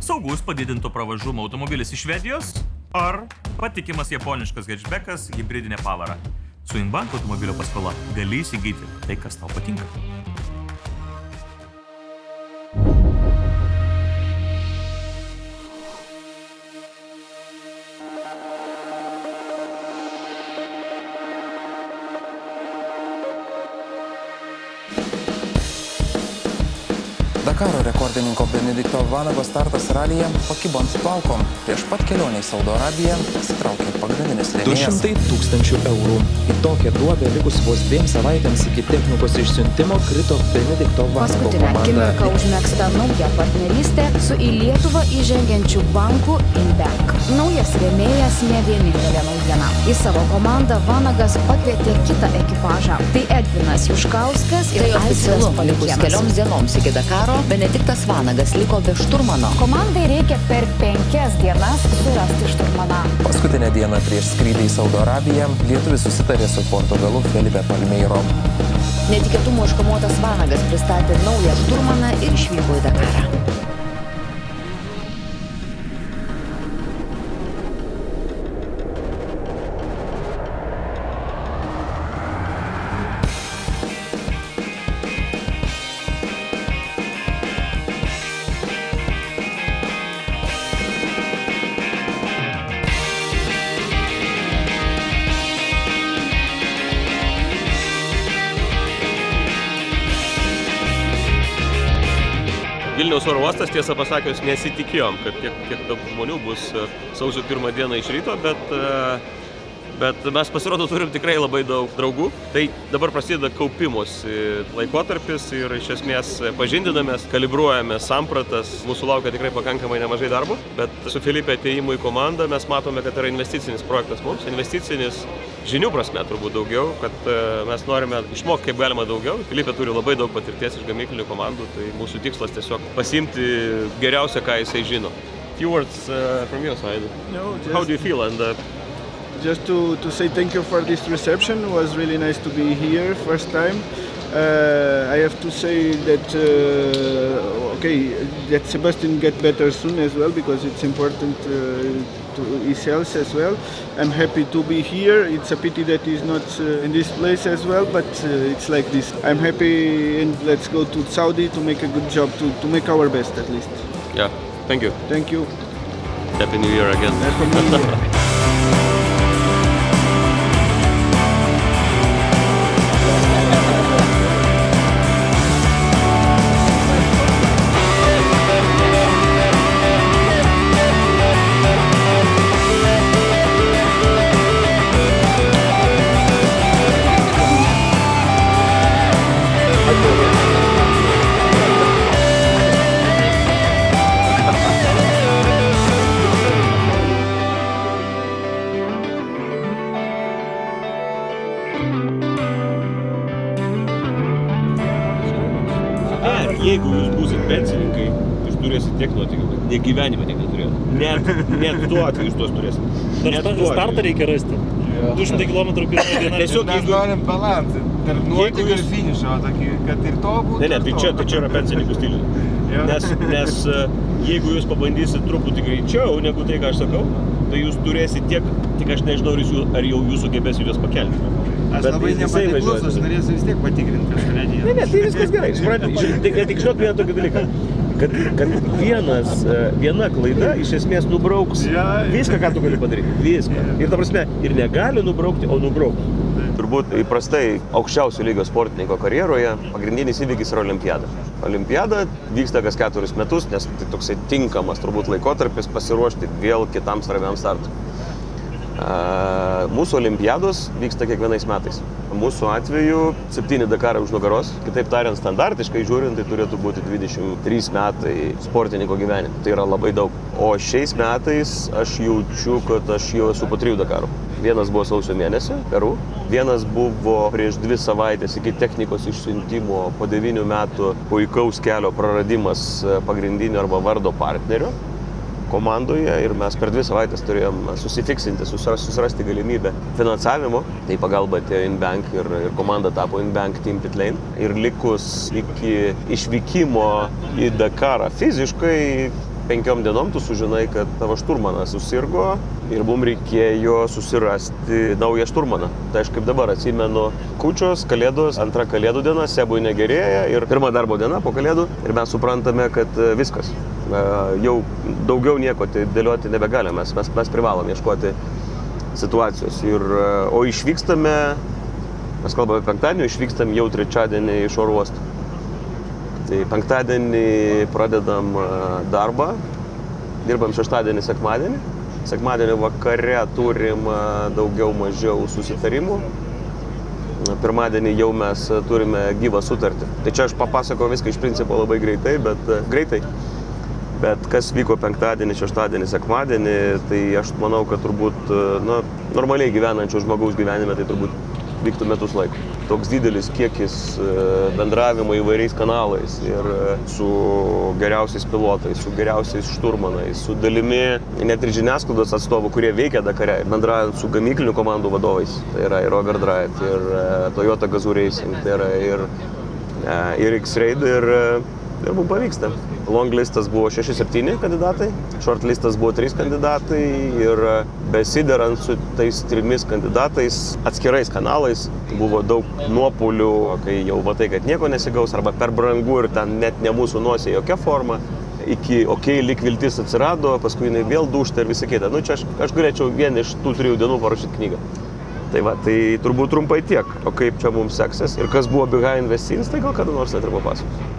saugus padidinto pravažumo automobilis iš Švedijos ar patikimas japoniškas hatchbackas hibridinė pavara. Su Inbank automobilio paskola gali įsigyti tai, kas tau patinka. Dakaro rekordininko Benedikto Vanagos startas ralyje pakibo ant plauko. Prieš pat kelionę į Saudo Arabiją pasitraukė pagrindinis rėmėjas. 200 000 eurų. Į tokią duobę likus vos 2 savaitėms iki technikos išsiuntimo krito Benedikto Vanago Paskutinę komanda. akimirką užmegzta nauja partnerystė su į Lietuvą įžengiančiu banku Inbank. Naujas rėmėjas ne vienintelė naujiena. Į savo komandą Vanagas pakvietė kitą ekipažą. Tai Edvinas Juškauskas ir Tai oficialu, Aistis likus Palikėnas. kelioms dienoms iki Dakaro, Benediktas Vanagas liko be šturmano. Komandai reikia per 5 dienas surasti šturmaną. Paskutinę dieną prieš skrydį į Saudo Arabiją lietuvis susitarė su Portugalu Felipe Palmeiro. Netikėtumų užkamuotas Vanagas pristatė naują šturmaną ir išvyko į Dakarą. Vilniaus oro uostas, tiesą pasakius, nesitikėjom, kad kiek daug žmonių bus sausio 1 dieną iš ryto, bet mes pasirodo turim tikrai labai daug draugų. Tai dabar prasideda kaupimosi laikotarpis ir iš esmės pažindinamės, kalibruojame sampratas. Mūsų laukia tikrai pakankamai nemažai darbo, bet su Felipe atėjimu į komandą mes matome, kad yra investicinis projektas mums, investicinis žinių prasme turbūt daugiau, kad mes norime išmokti kaip galima daugiau. Felipe turi labai daug patirties iš gamyklinių komandų, tai mūsų tikslas tiesiog pasiimti geriausią, ką jisai žino. Few words from your side. No, How do you feel? And just to say thank you for this reception. It was really nice to be here first time. I have to say that that Sebastian get better soon as well, because it's important to his health as well. I'm happy to be here. It's a pity that he's not in this place as well, but it's like this. I'm happy, and let's go to Saudi to make a good job, to make our best at least. yeah, thank you. Thank you. Happy New Year again. Happy New Year. Jeigu jūs būsit pensininkai, jūs turėsit tiek nuotykių, kad ne gyvenime tiek neturėt. Net tuo atveju jūs tuos turėsit. Dar startą reikia rasti. 200 km pirmą dieną. Tiesiog Mes norim balansą tarp nuotykių ir finišo, kad ir to būtų. Ne, tai čia yra pensininkų stilius. Nes jeigu jūs pabandysit truputį greičiau negu tai, ką aš sakau, tai jūs turėsit tiek, tik aš nežinau, ar jau jūs sugebėsit juos pakelti. Aš labai nepatiklus, aš norėsiu vis tiek patikrinti kažkurią dieną. Ne, tai viskas gerai. Tik žinot vieną tokį dalyką. Kad viena klaida iš esmės nubrauks viską, ką tu gali padaryti. Viską. Ir ta prasme, ir negali nubraukti, o nubrauks. Turbūt įprastai aukščiausio lygio sportininko karjeroje pagrindinis įvykis yra olimpiada. Olimpiada vyksta kas 4 metus, nes tai toksai tinkamas turbūt laikotarpis pasiruošti vėl kitam svarbiam startui. Mūsų olimpiados vyksta kiekvienais metais. Mūsų atveju 7 Dakarai už nugaros. Kitaip tariant, standartiškai žiūrint, tai turėtų būti 23 metai sportininko gyvenime. Tai yra labai daug. O šiais metais aš jaučiu, kad aš jau esu po 3 Dakarų. Vienas buvo sausio mėnesį, Peru. Vienas buvo prieš 2 savaitės iki technikos išsiuntimo po 9 metų puikaus kelio praradimas pagrindinio arba vardo partnerio komandoje ir mes per 2 savaitės turėjom susifiksinti, susirasti galimybę finansavimo. Tai pagalba atėjo Inbank ir komanda tapo Inbank Team Pitlane. Ir likus iki išvykimo į Dakarą fiziškai 5 dienom tu sužinai, kad tavo šturmanas susirgo ir mums reikėjo susirasti naują šturmaną. Tai aš kaip dabar atsimenu, kūčios, kalėdos, antra kalėdų diena, Sebui negerėja ir pirma darbo diena po kalėdų ir mes suprantame, kad viskas. Jau daugiau nieko tai dėlioti nebegalime, mes privalom ieškoti situacijos. O išvykstame, mes kalbame penktadienį, išvykstam jau trečiadienį iš oro uosto. Tai penktadienį pradedam darbą, dirbam šeštadienį, sekmadienį. Sekmadienį vakare turim daugiau mažiau susitarimų. Pirmadienį jau mes turime gyvą sutartį. Tai čia aš papasakau viską iš principo labai greitai. Bet kas vyko penktadienį, šeštadienį, sekmadienį, tai aš manau, kad turbūt normaliai gyvenančio žmogaus gyvenime tai turbūt vyktų metus laiko. Toks didelis kiekis bendravimo įvairiais kanalais ir su geriausiais pilotais, su geriausiais šturmanais, su dalimi net ir žiniasklaidos atstovų, kurie veikia Dakare, bendraujant su gamyklinių komandų vadovais. Tai yra ir Overdrive, ir Toyota Gazoo Racing, tai yra ir X-Raid ir mums pavyksta. Long listas buvo 6-7 kandidatai, short listas buvo 3 kandidatai ir besiderant su tais 3 kandidatais atskirais kanalais buvo daug nuopuolių, kai jau matai, kad nieko nesigaus arba per brangu ir ten net ne mūsų nosė jokia forma, iki lyg viltis atsirado, paskui jinai vėl dūžta ir visa kita. Čia aš galėčiau vien iš tų 3 dienų parašyti knygą. Tai turbūt trumpai tiek, o kaip čia mums seksis ir kas buvo behind the scenes, tai gal kada nors net ir papasakosiu.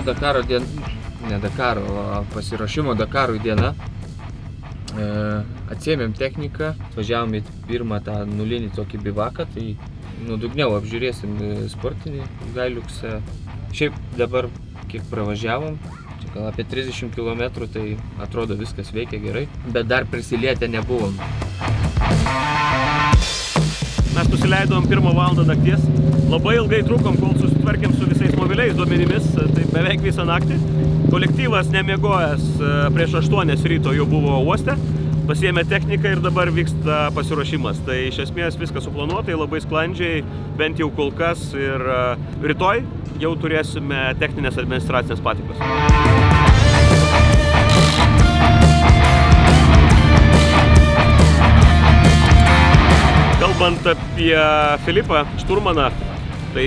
Dakaro diena, ne Dakaro, o pasiruošimo Dakarui diena. Atsiėmėm techniką, važiavom į pirmą tą nulinį tokį bivaką, tai nuodugniau apžiūrėsim sportinį gailiuksą. Šiaip dabar kiek pravažiavom, čia gal apie 30 km, tai atrodo viskas veikia gerai, bet dar prisilietę nebuvom. Mes nusileidom 1 valandą nakties. Labai ilgai trukom, kol susitvarkėm su visais mobiliais duomenimis, tai beveik visą naktį. Kolektyvas nemiegojęs prieš 8 ryto jau buvo uoste, pasiėmė techniką ir dabar vyksta pasiruošimas. Tai iš esmės viskas suplanuotai, labai sklandžiai, bent jau kol kas ir rytoj jau turėsime techninės administracinės patikras. Kalbant apie Filipą šturmaną, tai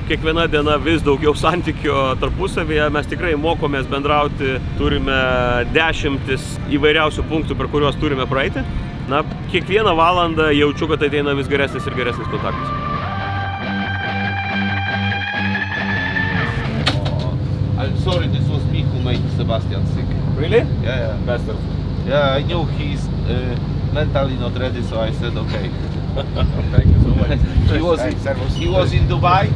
kiekviena diena vis daugiau santykio tarpusavyje, mes tikrai mokomės bendrauti, turime 10 įvairiausių punktų, per kuriuos turime praeiti. Kiekvieną valandą jaučiu, kad ateina vis geresnis ir geresnis kontaktas. I'm sorry, this was me who made Sebastian sick. Really? Yeah. Bastard. Yeah, I knew he's mentally not ready, so I said okay. Thank you so much. He was in Dubai.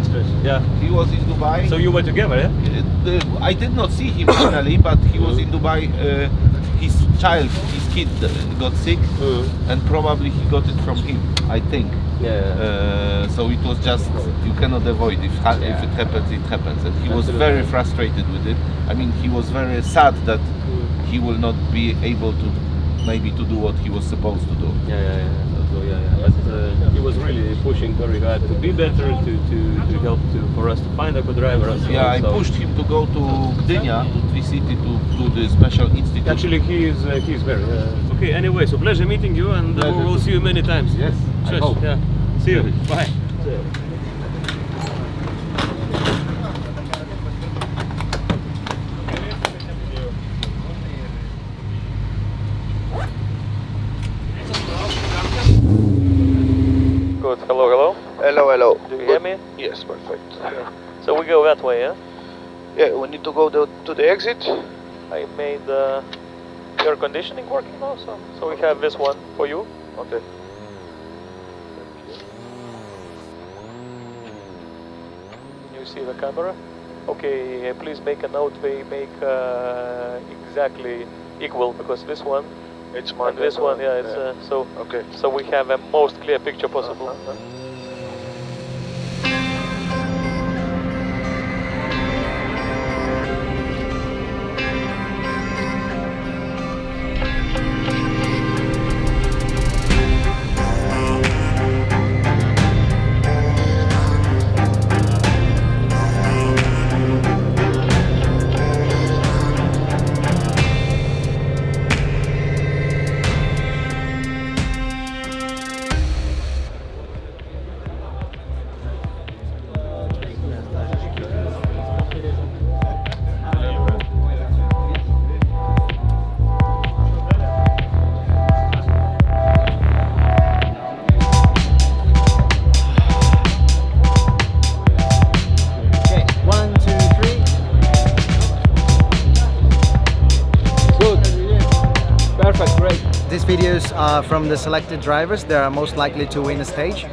Yeah. He was in Dubai. So you were together, yeah? I did not see him finally, but he was in Dubai. His kid got sick, and probably he got it from him, I think. Yeah. So it was just, you cannot avoid if it happens, it happens. And he was very frustrated with it. I mean, he was very sad that he will not be able to do what he was supposed to do. But he was really pushing very hard to be better, to help for us to find a good driver. I pushed him to go to Gdynia, to Tri-City, to the special institute. Actually, he is very. Okay, anyway, so pleasure meeting you, and we'll see you many times. Yes, I hope. Yeah. See you. Bye. Good. Hello. Hello. Do you hear me? Yes, perfect. Okay. So we go that way, yeah? Yeah, we need to go to the exit. I made air conditioning working now, so we have this one for you. Okay. You see the camera? Okay, please make a note, we make exactly equal, because this one It's more. And this one, yeah, it's so. Okay. So we have a most clear picture possible. These videos are from the selected drivers. They are most likely to win a stage.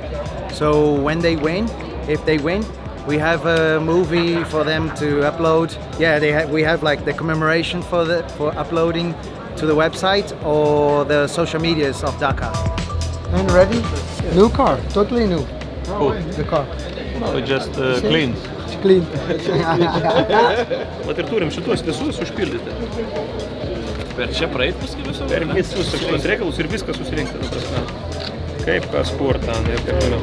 So when they win, if they win, we have a movie for them to upload. Yeah, we have like the commemoration for uploading to the website or the social medias of Dakar. And ready? New car, totally new. Cool. The car. So just clean. Clean. Vat ir turim šitos visus užpildyti. Per čia praeit paskui visus? Per visus šitos reikalus ir viską susirinkti. Kaip kas kur ten ir taip toliau.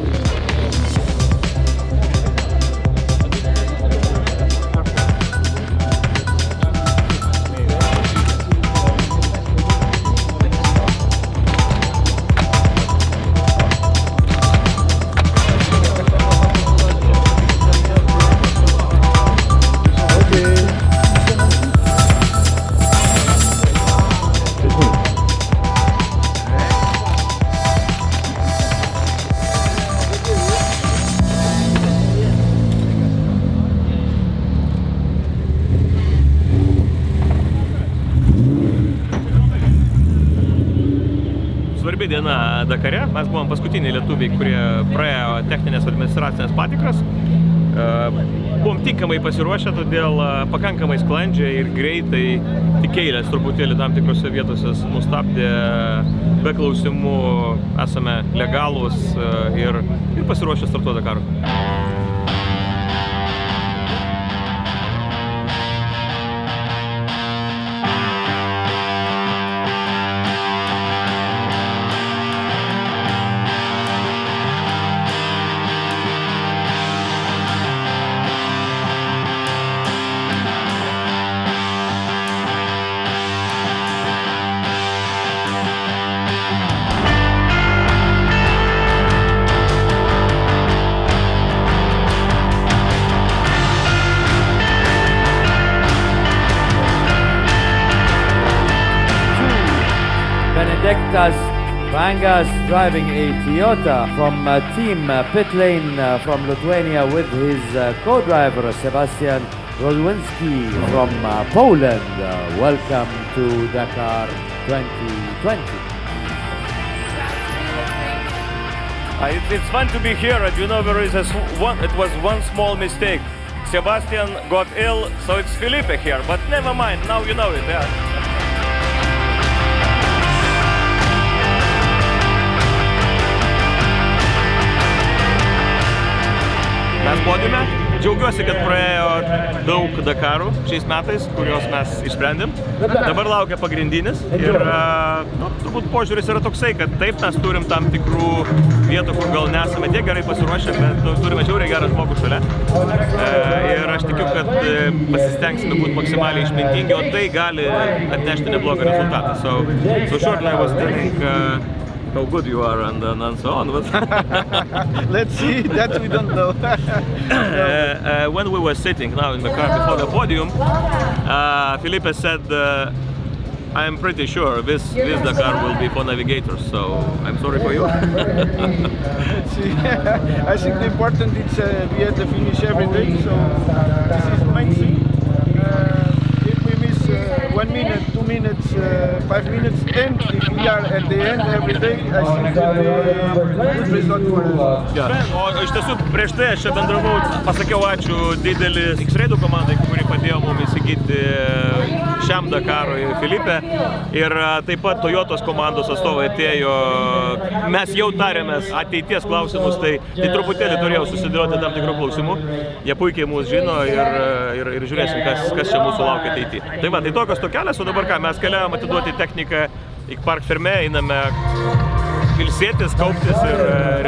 Svarbi diena Dakare. Mes buvom paskutiniai lietuviai, kurie praėjo techninės administracinės patikras. Buvom tinkamai pasiruošę, todėl pakankamai sklandžiai ir greitai, tik eilės truputėlį tam tikrose vietose mus stabdė be klausimų, esame legalūs ir pasiruošę startuoti Dakarui. Benediktas Vangas driving a Toyota from team pit lane from Lithuania with his co-driver Sebastian Rodwinski from Poland. Welcome to Dakar 2020. It's fun to be here, and you know there is it was one small mistake. Sebastian got ill, so it's Felipe here, but never mind, now you know it, yeah. Mes podiume. Džiaugiuosi, kad praėjo daug Dakarų šiais metais, kuriuos mes išsprendėm. Dabar laukia pagrindinis ir turbūt požiūris yra toksai, kad taip mes turim tam tikrų vietų, kur gal nesame tiek gerai pasiruošę, bet turime žiauriai gerą žmogų šalia. Ir aš tikiu, kad pasistengsime būti maksimaliai išmintingi, o tai gali atnešti neblogą rezultatą. So shortly I was telling how good you are and so on. But let's see, that we don't know. When we were sitting now in the car before the podium, Felipe said, I'm pretty sure this Dakar will be for navigators, so I'm sorry for you. Let's see. I think the important is we have to finish every day, so this is the main thing. If we miss 1 minute, 2 minutes, 5 minutes, and if we are at the end every day, I think that good result for us. O iš tiesų, prieš tai aš čia bendravau, pasakiau ačiū didelį X-Raidų komandai, kuri padėjo mums įsigyti šiam Dakarui Filipe. Ir taip pat Toyotos komandos atstovai atėjo, mes jau tarėmės ateities klausimus, tai truputėlį turėjau susidėlioti tam tikrų klausimų. Jie puikiai mūsų žino ir žiūrėsim, kas čia mūsų laukia ateityje. Tai va, tai tokios tokelės, o dabar ką, mes keliavom atiduoti techniką į Park Ferme, einame ilsėtis, kauptis ir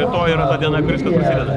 rytoj yra ta diena, kuris prasideda.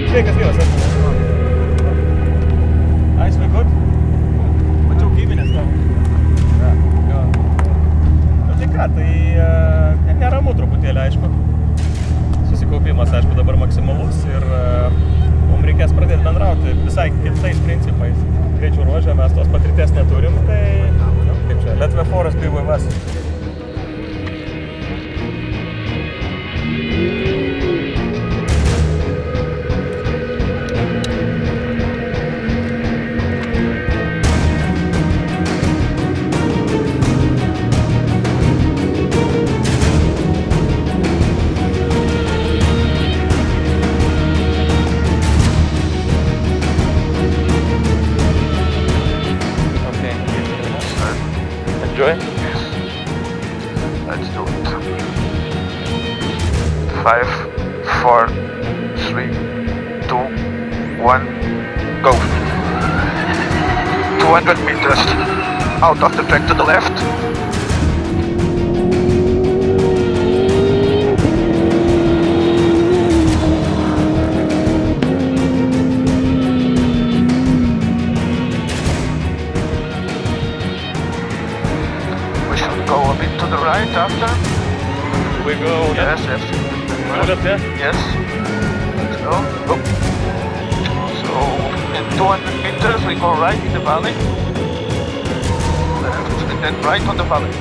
Sveikas gyvas, Ai, sveiku. Mačiau giminės tavo. Jo. Tai ką, tai neramu truputėlį, aišku. Susikaupimas, aišku, dabar maksimalus ir mums reikės pradėti bendrauti visai kitais principais. Greičio ruožę mes tos patirties neturim, tai kaip čia, Latvija Forest BVS. Enjoy? Yes. Let's do it. 5, 4, 3, 2, 1, go. 200 meters out of the track to the left. Go a bit to the right after. We go Yes, yes. Go left, yeah? Yes. Let's go. Go. So, in 200 meters we go right in the valley. Left, and then right on the valley.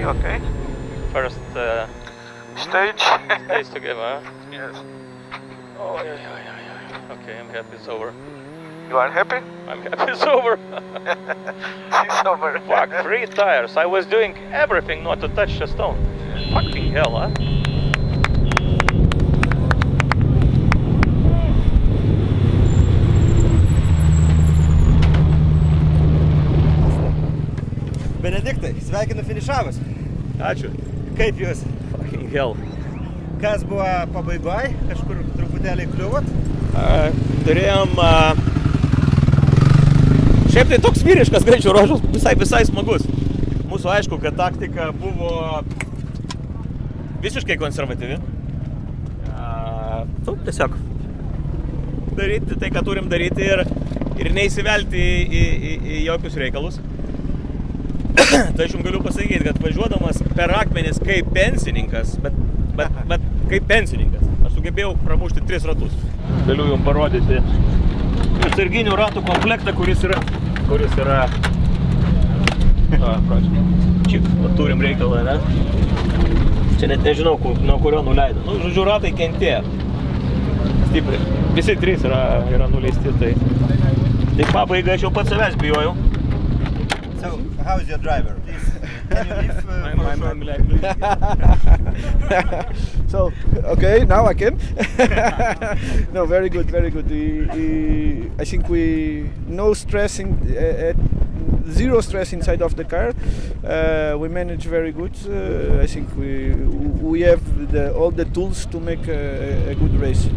Okay. First stage. Stage together. Yes. Oh, yeah. Okay, I'm happy it's over. You are happy? I'm happy it's over. It's over. Fuck, 3 tires. I was doing everything not to touch the stone. Fucking hell, huh? Benediktai, sveikinu finišavus. Ačiū. Kaip jūs? Fucking hell. Kas buvo pabaigoj? Kažkur truputėlį kliuvot? Turėjom... Šiaip tai toks vyriškas greičio ruožas, visai smagus. Mūsų aišku, kad taktika buvo visiškai konservatyvi. Tiesiog daryti tai, ką turim daryti ir neįsivelti į jokius reikalus. Tai aš jums galiu pasakyti, kad važiuodamas per akmenis kaip pensininkas, bet kaip pensininkas, aš sugebėjau pramušti 3 ratus. Galiu jums parodyti atsarginių ratų komplektą, kuris yra čia turim reikalą, ne? Čia net nežinau, nuo kurio nuleido. Nu, žodžiu, ratai kentėjo. Stipriai. Visi 3 yra nuleisti, tai pabaiga aš jau pats savęs bijojau. So, how is your driver? Can you leave? So, okay, now I can. No, very good, very good. I think no stressing, zero stress inside of the car. We manage very good. I think we have all the tools to make a good race.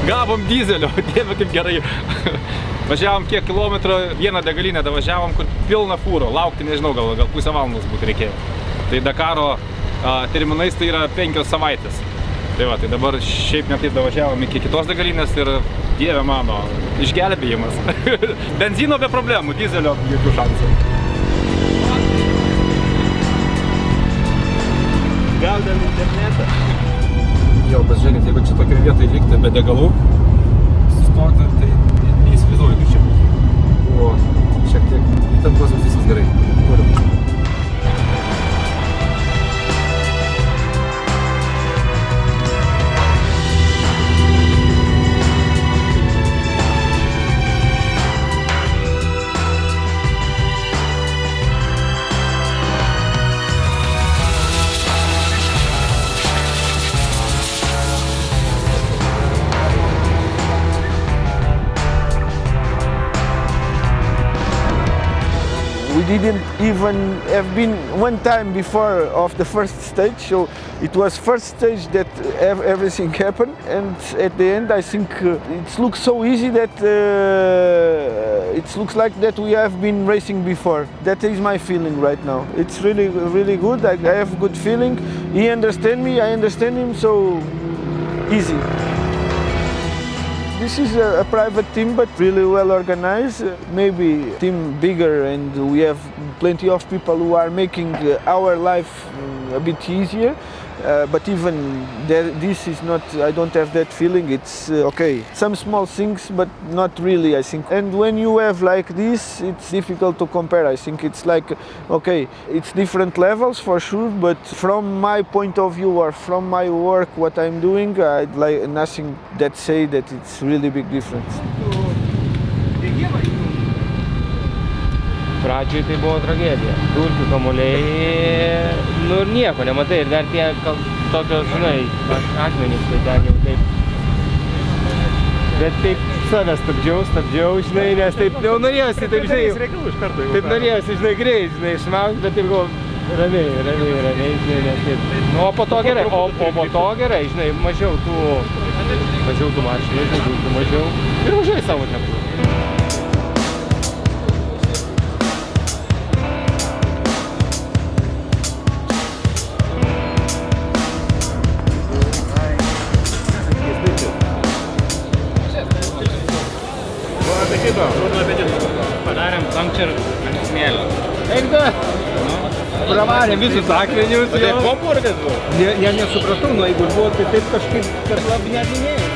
Gavom dyzelio, dieve kaip gerai. Važiavom kiek kilometrų, vieną degalinę davažiavom, kur pilna fūro, laukti nežinau, gal pusę valandos būtų reikėjo. Tai Dakaro terminais tai yra 5 savaitės. Tai va, tai dabar šiaip netaip davažiavom iki kitos degalinės ir dieve mano, išgelbėjimas. Benzino be problemų, dyzelio jokių šansų. Gaudam internetą. Jo, pasižiūrėkit, jeigu čia tokioje vietoje likti be degalų, sustoti, tai neįsivaizduoju, kaip čia buvo šiek tiek įtampos, viskas gerai. Turim. We didn't even have been one time before of the first stage, so it was first stage that everything happened, and at the end I think it looks so easy that it looks like that we have been racing before. That is my feeling right now. It's really, really good. I have good feeling. He understands me, I understand him, so easy. This is a private team, but really well organized. Maybe a team bigger, and we have plenty of people who are making our life a bit easier. But even this is not, I don't have that feeling. It's okay. Some small things, but not really, I think. And when you have like this, it's difficult to compare. I think it's like, okay, it's different levels for sure, but from my point of view or from my work, what I'm doing, I'd like nothing that say that it's really big difference. Pradžioj tai buvo tragedija. Dulkių kamuoliai, nu ir nieko nematai, ir dar tie tokios, žinai, akmenys, tai ten jau taip. Bet taip save stabdžiau, žinai, nes taip jau norėjosi, taip, žinai, taip norėjosi, žinai, greit, žinai, išmaukti, bet taip galvoju, ramiai, žinai, nes taip. Nu, o po to gerai, žinai, mažiau tų mašinų, mažiau, ir važiuoji savo tempu. Padarėm puncture ant smėlio. Eik da! Pravarėm visus akmenius. Tai popurgas buvo? Ja nesupratau, nu jeigu buvo, tai taip kažkaip per labai nedinėjau.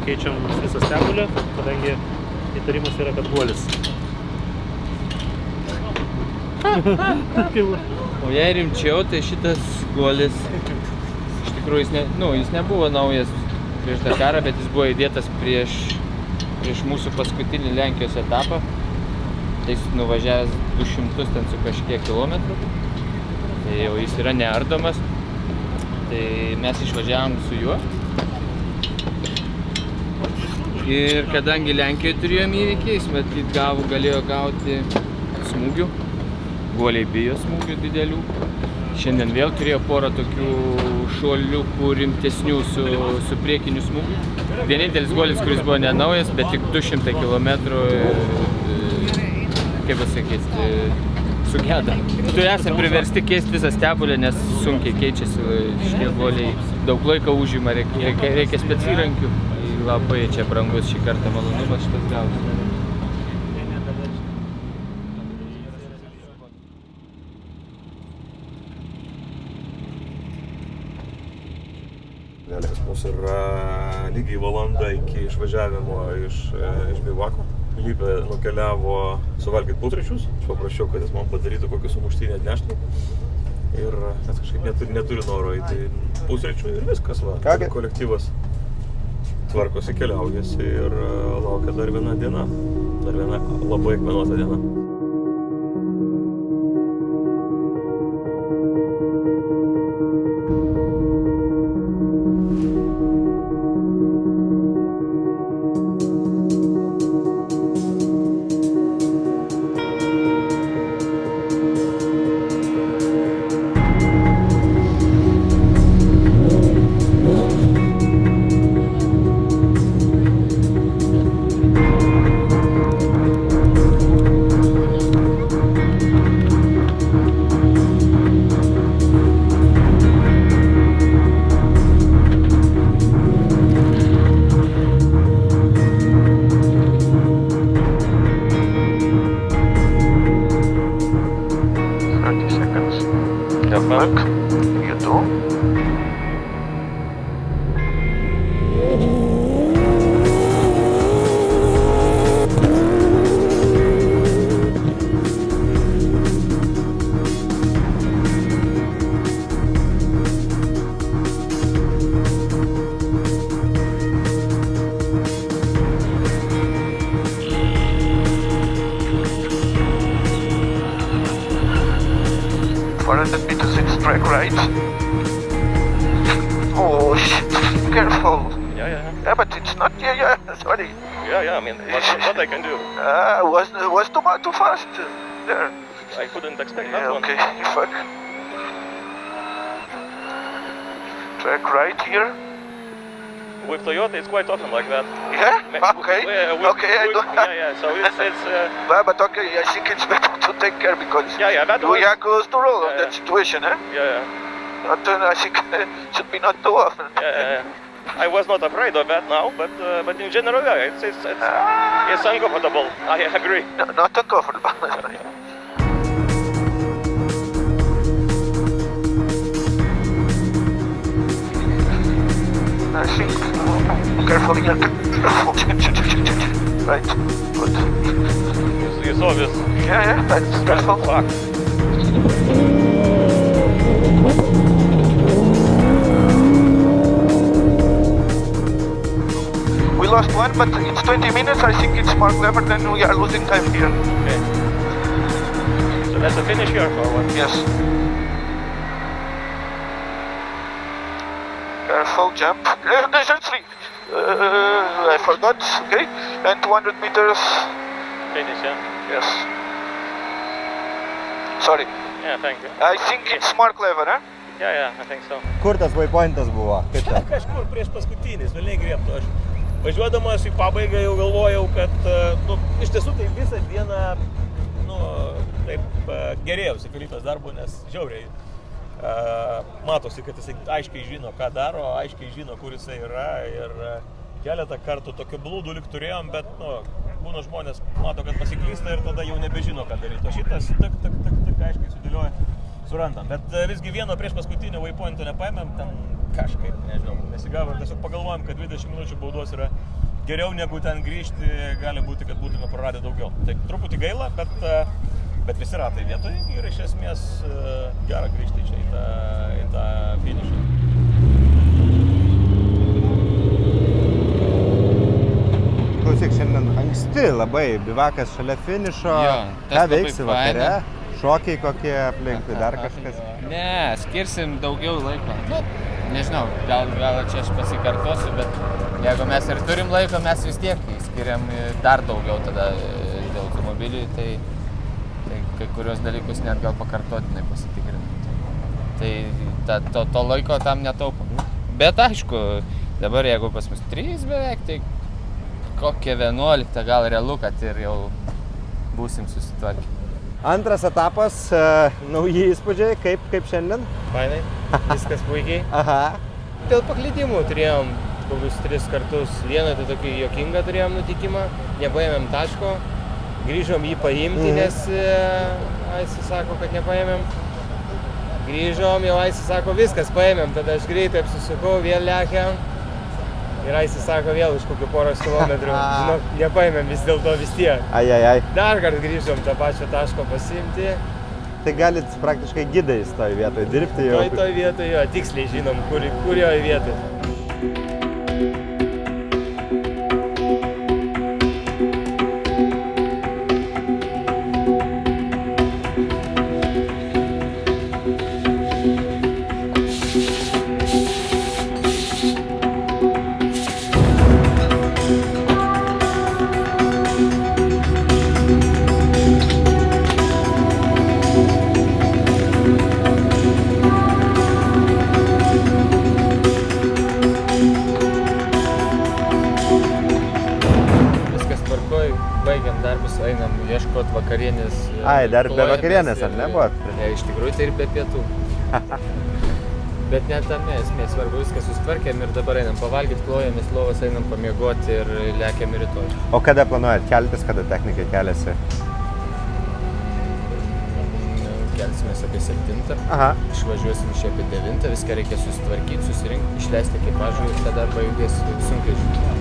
Keičiam visą stebulę, kadangi įtarimas yra, kad guolis. O jei rimčiau, tai šitas guolis, iš tikrųjų, jis nebuvo naujas prieš Dakarą, bet jis buvo įdėtas prieš mūsų paskutinį Lenkijos etapą. Tai jis nuvažiavęs 200 ten su kažkiek kilometrų. Tai jau jis yra neardomas. Tai mes išvažiavom su juo. Ir kadangi Lenkijoje turėjom įvykį, jis matyt galėjo gauti smūgių. Guoliai bijo smūgių didelių. Šiandien vėl turėjo porą tokių šuoliukų rimtesnių su priekiniu smūgiu. Vienintelis guolis, kuris buvo nenaujas, bet tik 200 km, kaip pasakyti, sugeda. Tu esam priversti keisti visą stebulę, nes sunkiai keičiasi šitie guoliai. Daug laiko užima, reikia specirankių. Labai čia brangus šį kartą malonumas šitas gauti. Pas mus yra lygiai valanda iki išvažiavimo iš bivako. Filipė nukeliavo suvalgyti pusryčius. Aš paprašiau, kad jis man padarytų kokį sumuštinį atneštų. Ir nes kažkaip neturi noro eiti pusryčių ir viskas va. Kolektyvas tvarkosi, keliaujasi ir laukia dar viena diena. Dar viena labai akmenuota diena. Look, you do. Track right. Oh shit, careful. Yeah, but it's not, sorry. I mean, what I can do? Was too fast there. I couldn't expect that one. Okay, fuck. Track right here. With Toyota, it's quite often like that. Yeah? Okay. I don't... so it's... But okay, I think it's better to take care because we are close to roll on that situation, eh? Not, I think should be not too often. I was not afraid of that now, but in general, it's uncomfortable. I agree. No, not uncomfortable. I think carefully. Right. Good. You saw this? Yeah, that's careful. Fuck. We lost one, but it's 20 minutes. I think it's more clever than we are losing time here. Okay. So that's a finish here or what? Yes. Careful jump. There's 3. I forgot. Okay. And 200 meters. Finish, Yes. Sorry. Yeah, thank you. I think it's more clever, eh? Yeah, I think so. Kur tas waypointas buvo? Čia kažkur prieš paskutinis, velniai griebtų. Aš važiuodamas į pabaigą jau galvojau, kad iš tiesų tai visą dieną taip gerėjausi Filipės darbu, nes žiauriai matosi, kad jisai aiškiai žino, ką daro, aiškiai žino, kur jisai yra ir keletą kartų tokių blūdų lyg turėjom, bet būna žmonės mato, kad pasiklysta ir tada jau nebežino, ką daryti. O šitas tak aiškiai sudėlioja, surandam. Bet visgi vieno prieš paskutinio waypointo nepaėmėm, ten kažkaip, nežinau, nesigavo ir tiesiog pagalvojom, kad 20 minučių baudos yra geriau negu ten grįžti, gali būti, kad būtume praradę daugiau. Tai truputį gaila, bet visi ratai vietoj ir iš esmės gera grįžti čia į tą finišą. Klausyk, šiandien anksti labai, bivakas šalia finišo, ką veiksi vakare? Šokiai kokie aplinkui, dar kažkas? Ne, skirsim daugiau laiko. Nu, nežinau, gal čia aš pasikartosiu, bet jeigu mes ir turim laiko, mes vis tiek skiriam dar daugiau tada dėl automobilių, tai kai kurios dalykus net gal pakartotinai pasitikrinti. Tai to laiko tam netaupom. Bet aišku, dabar jeigu pas mus 3 beveik, tai kokie 11 gal realu, kad ir jau būsim susitvarkę. Antras etapas, nauji įspūdžiai, kaip šiandien? Fainai, viskas puikiai. Aha. Dėl paklydimų turėjom kokius 3 kartus. Vieną tai tokį juokingą turėjom nutikimą, nepaėmėm taško, grįžom jį paimti, nes Aisi sako, kad nepaėmėm. Grįžom, jau Aisi sako, viskas paėmėm, tada aš greitai apsisukau, vėl lekiam. Ir Aisi sako, vėl už kokių poros kilometrų, žinok, nepaėmėm vis dėlto vis tiek. Ai. Dar kartą grįžom tą pačią taško pasiimti. Tai galit praktiškai gidais toj vietoj dirbti jau. Toj vietoj jo, tiksliai žinom, kurioje vietoj. Baigiam darbus, einam ieškot vakarienės. Ai, dar be vakarienės, ar ne buvo? Iš tikrųjų tai ir be pietų. Bet net tame esmė, svarbu viską susitvarkėm ir dabar einam pavalgyti, klojamės lovas, einam pamiegoti ir lekiam rytoj. O kada planuojat keltis, kada technikai keliasi? Kelsimės apie 7. Aha. Išvažiuosim čia apie 9, viską reikia susitvarkyti, susirinkti, išleisti ekipažų ir tada pajudės sunkvežimiu.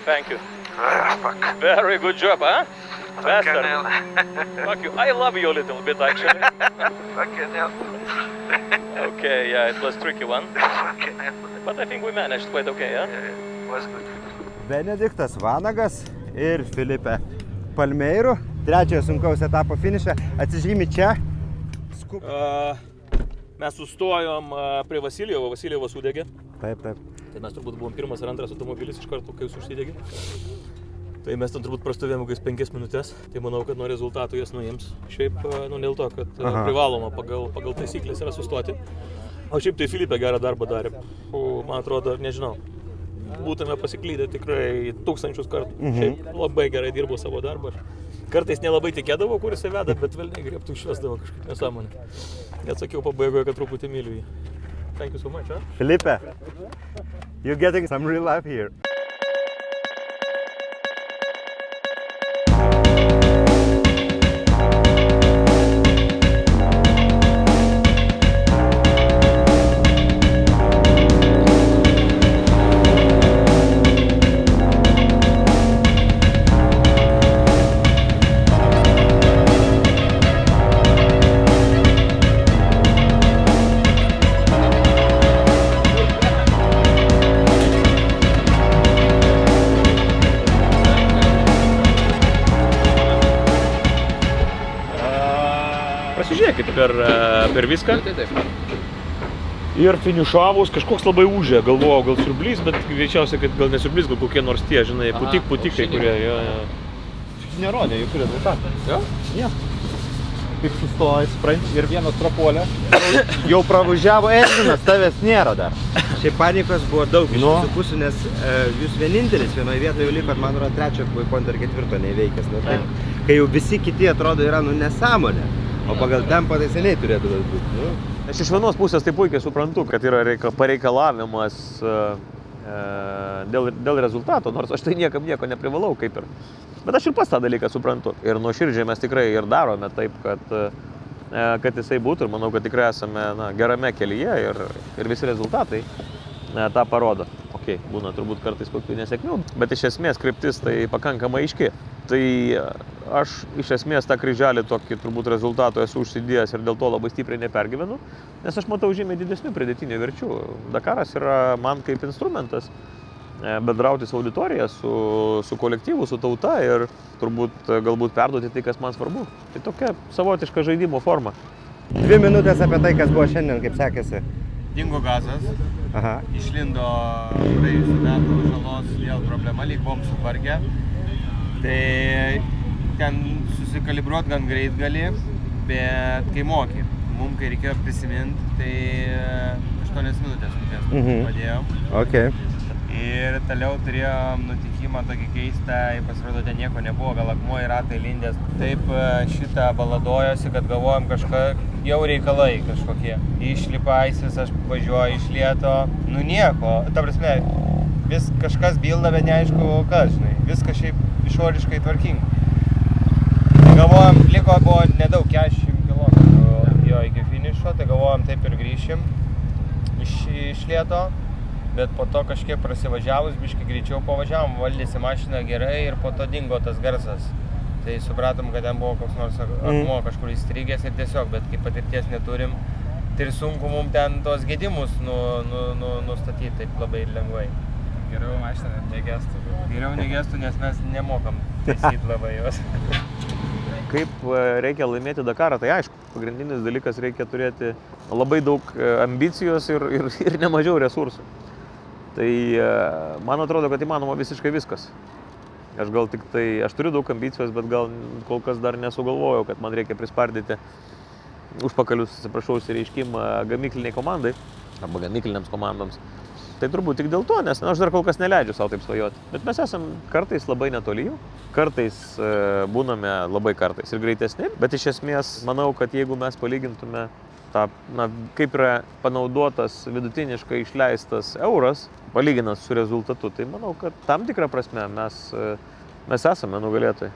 Thank you. Very good job, huh? Bastard. Fuck you. I love you a little bit, actually. Fucking hell. Okay, yeah, it was a tricky one. Fucking hell. But I think we managed quite okay, yeah? Was good. Benediktas Vanagas ir Filipe Palmeiro. Trečiojo sunkaus etapo finišą. Atsižymi čia. Mes sustojom prie Vasiljevo, Vasiljevas sudegė. Taip. Tai mes turbūt buvom pirmas ar antras automobilis iš karto, kai jis užsidegė. Tai mes ten turbūt prastovėjom kokias 5 minutės. Tai manau, kad nuo rezultatų jas nuims. Šiaip, dėl to, kad privaloma pagal taisyklės yra sustoti. O šiaip tai Filipe gerą darbą darė. Man atrodo, nežinau, būtume pasiklydę tikrai tūkstančius kartų. Šiaip labai gerai dirbo savo darbą. Kartais nelabai tikėdavo, kur jisai veda, bet vėl negriebtų išvesdavo kažkaip nesąmonę. Net sakiau pabaigoje, kad truputį myliu jį. Thank you so much, huh? Filipe, you're getting some real life here. Pasižiūrėkite per viską. Ir finišavus kažkoks labai ūžė. Galvojau, gal siurblys, bet greičiausiai, kad gal nesiurblys, gal kokie nors tie, žinai, putikai, kurie. Nerodė jokių rezultatų. Jo? Ne. Kaip sustojai, spranti ir vienas prapuolė. Jau pravažiavo Edvinas, tavęs nėra dar. Šiaip panikos buvo daug iš jūsų pusių, nes jūs vienintelis vienoje vietoje jau likot, man atrodo, trečio pointo ir ketvirto neįveikęs. Kai jau visi kiti atrodo yra nesąmonė, o pagal tempą tai seniai turėtų būti. Aš iš vienos pusės tai puikiai suprantu, kad yra pareikalavimas dėl rezultato, nors aš tai niekam nieko neprivalau kaip ir. Bet aš ir pats tą dalyką suprantu. Ir nuoširdžiai mes tikrai ir darome taip, kad jisai būtų. Ir manau, kad tikrai esame gerame kelyje ir visi rezultatai tą parodo. Ok, būna turbūt kartais kokių nesėkmių, bet iš esmės kryptis tai pakankamai aiški. Tai aš iš esmės tą kryželį tokį turbūt rezultatų esu užsidėjęs ir dėl to labai stipriai nepergyvenu, nes aš matau žymiai didesnių pridėtinių verčių. Dakaras yra man kaip instrumentas bendrauti su auditorija, su kolektyvu, su tauta ir turbūt galbūt perduoti tai, kas man svarbu. Tai tokia savotiška žaidimo forma. 2 minutės apie tai, kas buvo šiandien, kaip sekėsi. Dingo gazas, išlindo praėjusių metų žalos vėl problema, lyg buvom sutvarkę. Tai ten susikalibruot gan greit gali, bet kai moki. Mums, kai reikėjo prisiminti, tai 8 minutės padėjom. Okay. Ir toliau turėjom nutikimą tokį keistą, pasirodo, ten nieko nebuvo, gal akmuo į ratą įlindęs. Taip šitą baladojosi, kad galvojom jau reikalai kažkokie. Išlipa aisis, aš važiuoju iš lėto, nieko, ta prasme, vis kažkas bilda, bet neaišku kas, žinai, viskas šiaip išoriškai tvarkinga. Tai galvojom, liko buvo nedaug, 40 km jo iki finišo, tai galvojom taip ir grįšim iš lėto. Bet po to kažkiek prasivažiavus, biškai greičiau pavažiavom, valdėsi mašiną gerai ir po to dingo tas garsas. Tai supratom, kad ten buvo koks nors akmuo kažkur įstrigęs ir tiesiog, bet kaip patirties neturim, tai ir sunku mums ten tos gedimus nustatyti taip labai lengvai. Geriau mašina negestų. Geriau negestų, nes mes nemokam taisyti labai jos. Kaip reikia laimėti Dakarą, tai aišku, pagrindinis dalykas reikia turėti labai daug ambicijos ir nemažiau resursų. Tai man atrodo, kad įmanoma visiškai viskas. Aš turiu daug ambicijos, bet gal kol kas dar nesugalvojau, kad man reikia prispardyti užpakalius, atsiprašau, įsireiškimą gamykliniai komandai, arba gamykliniams komandoms. Tai turbūt tik dėl to, nes aš dar kol kas neleidžiu savo taip svajoti. Bet mes esam kartais labai netoli jų, kartais būname labai kartais ir greitesni, bet iš esmės manau, kad jeigu mes palygintume kaip yra panaudotas vidutiniškai išleistas euras, palyginant su rezultatu, tai manau, kad tam tikrą prasme mes esame nugalėtojai.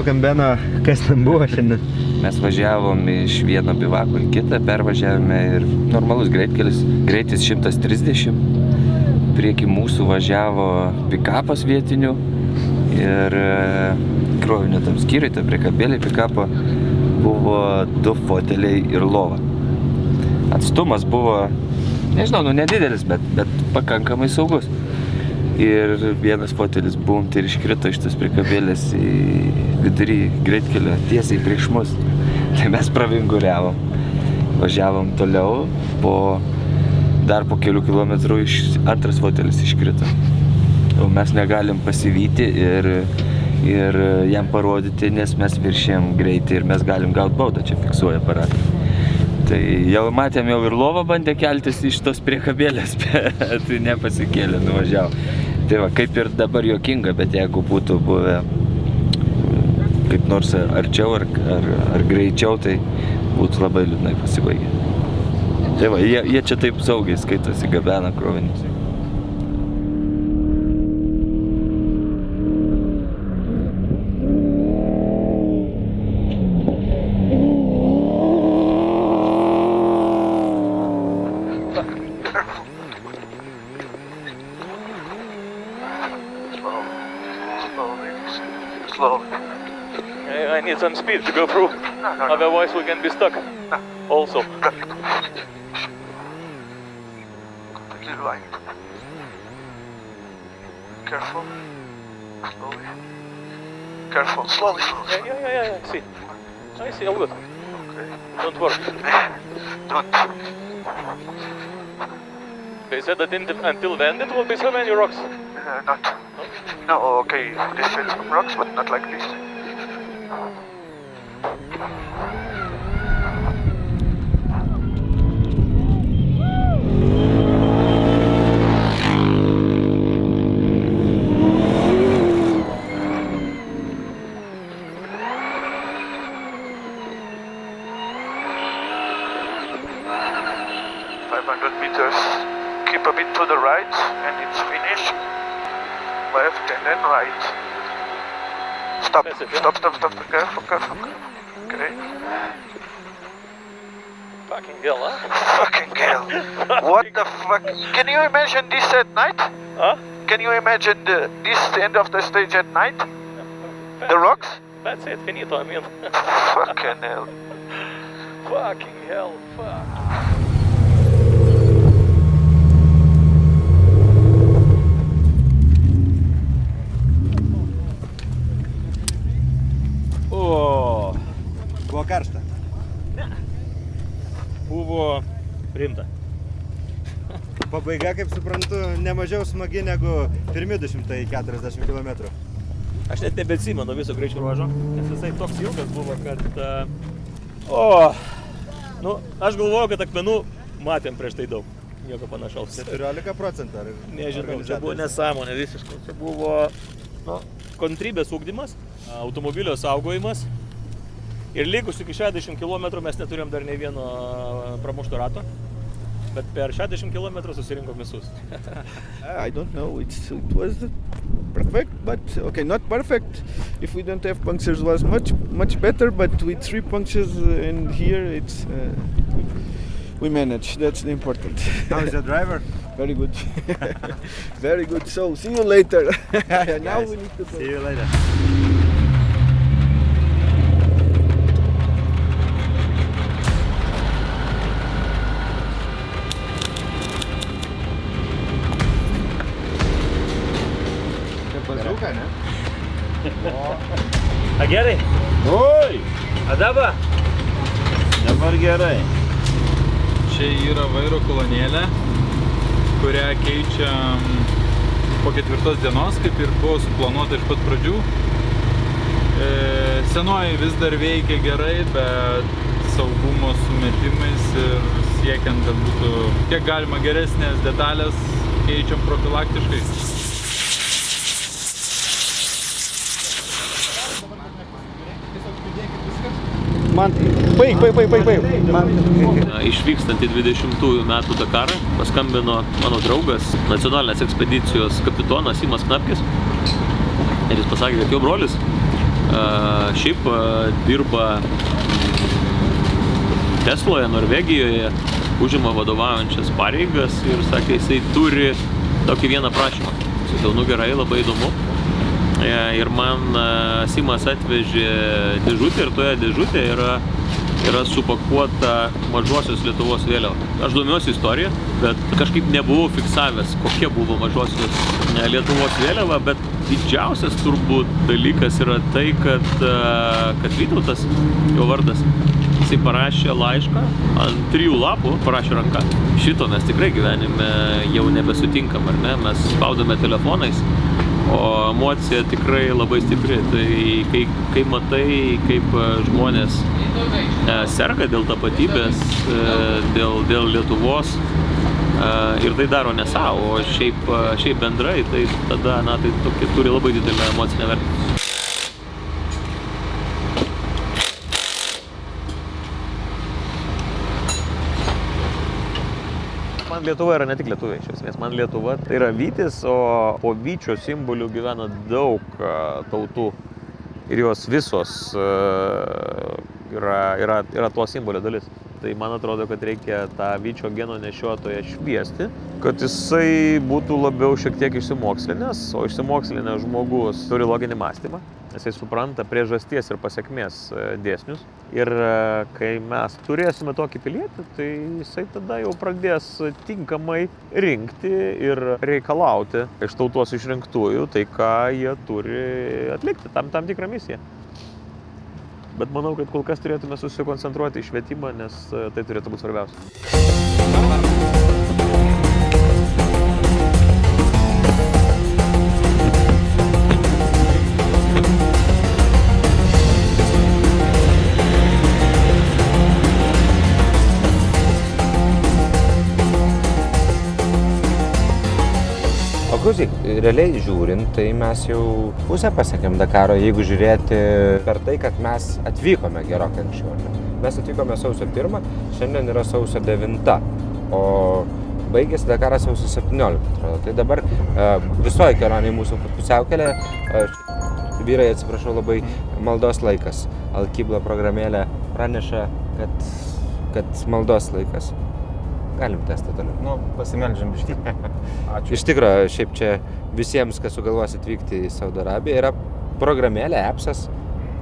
paklaukiam Beno, kas ten buvo šiandien. Mes važiavom iš vieno bivako į kitą, pervažiavome ir normalus greitkelis, greitis 130. Prieki mūsų važiavo pikapas vietinių ir krovinio tam skyriui, tai priekabėlė pikapo buvo 2 foteliai ir lova. Atstumas buvo, nežinau, nedidelis, bet pakankamai saugus. Ir vienas fotelis bumt ir iškrito iš tas priekabėlės į vidurį greitkelio tiesiai prieš mus. Tai mes pravinguriavom, važiavom toliau, dar po kelių kilometrų antras fotelis iškrito. O mes negalim pasivyti ir jam parodyti, nes mes viršėjom greitį ir mes galim gauti baudą, čia fiksuoja aparatą. Tai jau matėm, jau ir lova bandė keltis iš tos priekabėlės, bet nepasikėlė, nuvažiavo. Tai va, kaip ir dabar juokinga, bet jeigu būtų buvę kaip nors arčiau ar greičiau, tai būtų labai liūdnai pasibaigę. Tai va, jie čia taip saugiai skaitosi, gabena krovinius. I need some speed to go through, otherwise we can be stuck. Also. Completely right. Careful. Slowly. Careful. Slowly. Yeah. I see, all good. Okay. Don't worry. Don't. They said that until then it will be so many rocks. Not. No, okay, this is some rocks, but not like this. Keep a bit to the right and it's finished. Left and then right. Stop. Stop. Careful. Okay. Fucking hell, huh? Fucking hell. What the fuck? Can you imagine this at night? Huh? Can you imagine this end of the stage at night? The rocks? That's it, finito, I mean. Fucking hell. Fucking hell, fuck. Buvo karšta? Ne. Buvo rimta. Pabaiga, kaip suprantu, nemažiau smagi negu pirmi 240 km. Aš net nebeatsimenu viso greičio ruožo, nes jisai toks ilgas buvo, kad... aš galvojau, kad akmenų matėm prieš tai daug. Nieko panašaus. 14%, ar... Nežinau, čia buvo nesąmonė visiškai. Čia buvo kontrybės ugdymas, automobilio saugojimas. Ir likus iki 60 km mes neturėjom dar nei vieno pramušto rato, bet per 60 km susirinkom visus. I don't know, it was perfect, but okay, not perfect. If we don't have punctures, it was much better, but with 3 punctures in here, it's we managed. That's the important. How is the driver? Very good. Very good. So, see you later. Now we need to go. See you later. Bazuka, ne? A gerai? Oi! A dabar? Dabar gerai. Čia yra vairo kolonėlė, kurią keičiam po 4 dienos, kaip ir buvo suplanuota iš pat pradžių. Senoji vis dar veikia gerai, bet saugumo sumetimais ir siekiant, kad būtų kiek galima geresnės detalės, keičiam profilaktiškai. Man, baig. Išvykstant į 20-ųjų metų Dakarą, paskambino mano draugas, nacionalinės ekspedicijos kapitonas Simas Knapkis. Ir jis pasakė, kad jo brolis Šiaip dirba Tesloje, Norvegijoje, užima vadovaujančias pareigas ir sakė, jisai turi tokį vieną prašymą. Sakiau, nu gerai, labai įdomu. Ir man Simas atvežė dėžutę ir toje dėžutėje yra supakuota mažosios Lietuvos vėliava. Aš domiuosi istoriją, bet kažkaip nebuvau fiksavęs, kokia buvo mažosios Lietuvos vėliava, bet didžiausias turbūt dalykas yra tai, kad Vytautas, jo vardas, jisai parašė laišką ant 3 lapų, parašė ranka. Šito mes tikrai gyvenime jau nebesutinkam, ar ne? Mes spaudome telefonais, o emocija tikrai labai stipri. Tai kai matai, kaip žmonės serga dėl tapatybės, dėl Lietuvos, ir tai daro ne savo, o šiaip bendrai, tai tada, tai tokia turi labai didelę emocinę vertę. Man Lietuva yra ne tik lietuviai, iš esmės. Man Lietuva tai yra vytis, o po vyčio simbolių gyvena daug tautų ir jos visos yra to simbolio dalis. Tai man atrodo, kad reikia tą vyčio geno nešiotoją šviesti, kad jisai būtų labiau šiek tiek išsimokslinęs, o išsimokslinęs žmogus turi loginį mąstymą, jisai supranta priežasties ir pasekmės dėsnius. Ir kai mes turėsime tokį pilietį, tai jisai tada jau pradės tinkamai rinkti ir reikalauti iš tautos išrinktųjų tai, ką jie turi atlikti, tam tikrą misiją. Bet manau, kad kol kas turėtume susikoncentruoti į švietimą, nes tai turėtų būti svarbiausia. O klausyk, realiai žiūrint, tai mes jau pusę pasiekėm Dakaro, jeigu žiūrėti per tai, kad mes atvykome gerokai anksčiau. Mes atvykome sausio 1, šiandien yra sausio 9, o baigėsi Dakaras sausio 17. Tai dabar visoji kelionė į mūsų pusiaukelę, vyrai, atsiprašau labai, maldos laikas. Alkibla programėlė praneša, kad maldos laikas. Galim testą toliau. Nu, pasimeldžiam biškį. Ačiū. Iš tikro, šiaip čia visiems, kas sugalvos atvykti į Saudo Arabiją, yra programėlė, appsas,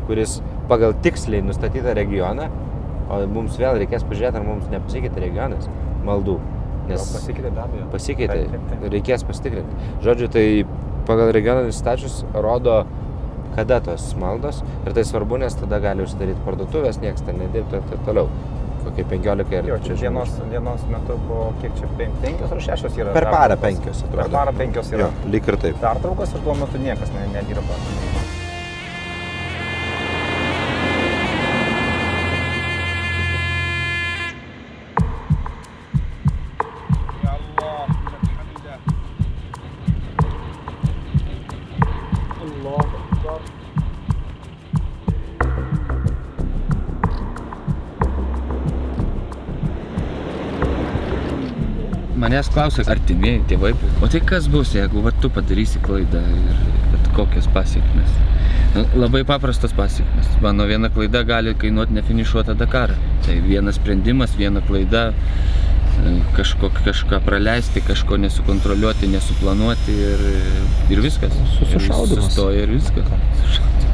kuris pagal tiksliai nustatytą regioną, o mums vėl reikės pažiūrėti, ar mums nepasikeitė regionas maldų. Nes pasikeitė be abejo. Pasikeitė, reikės pasitikrinti. Žodžiu, tai pagal regioną nustačius rodo, kada tos maldos, ir tai svarbu, nes tada gali užsidaryti parduotuvės, nieks ten nedirbti ir toliau. Kokie 15 ir... Jo, čia dienos metu po kiek čia 5 ar 6 yra? Per parą 5 atrodo. Per parą 5 yra. Jo, lyg ir taip. Pertraukos ir tuo metu niekas nedirba. Manęs klausia artimieji, tėvai, o tai kas bus, jeigu tu padarysi klaidą ir kokios pasiekmes? Labai paprastos pasiekmes. Mano viena klaida gali kainuoti nefinišuotą Dakarą. Tai vienas sprendimas, viena klaida, kažką praleisti, kažko nesukontroliuoti, nesuplanuoti ir viskas. Susišaudymas. Sustoja ir viskas.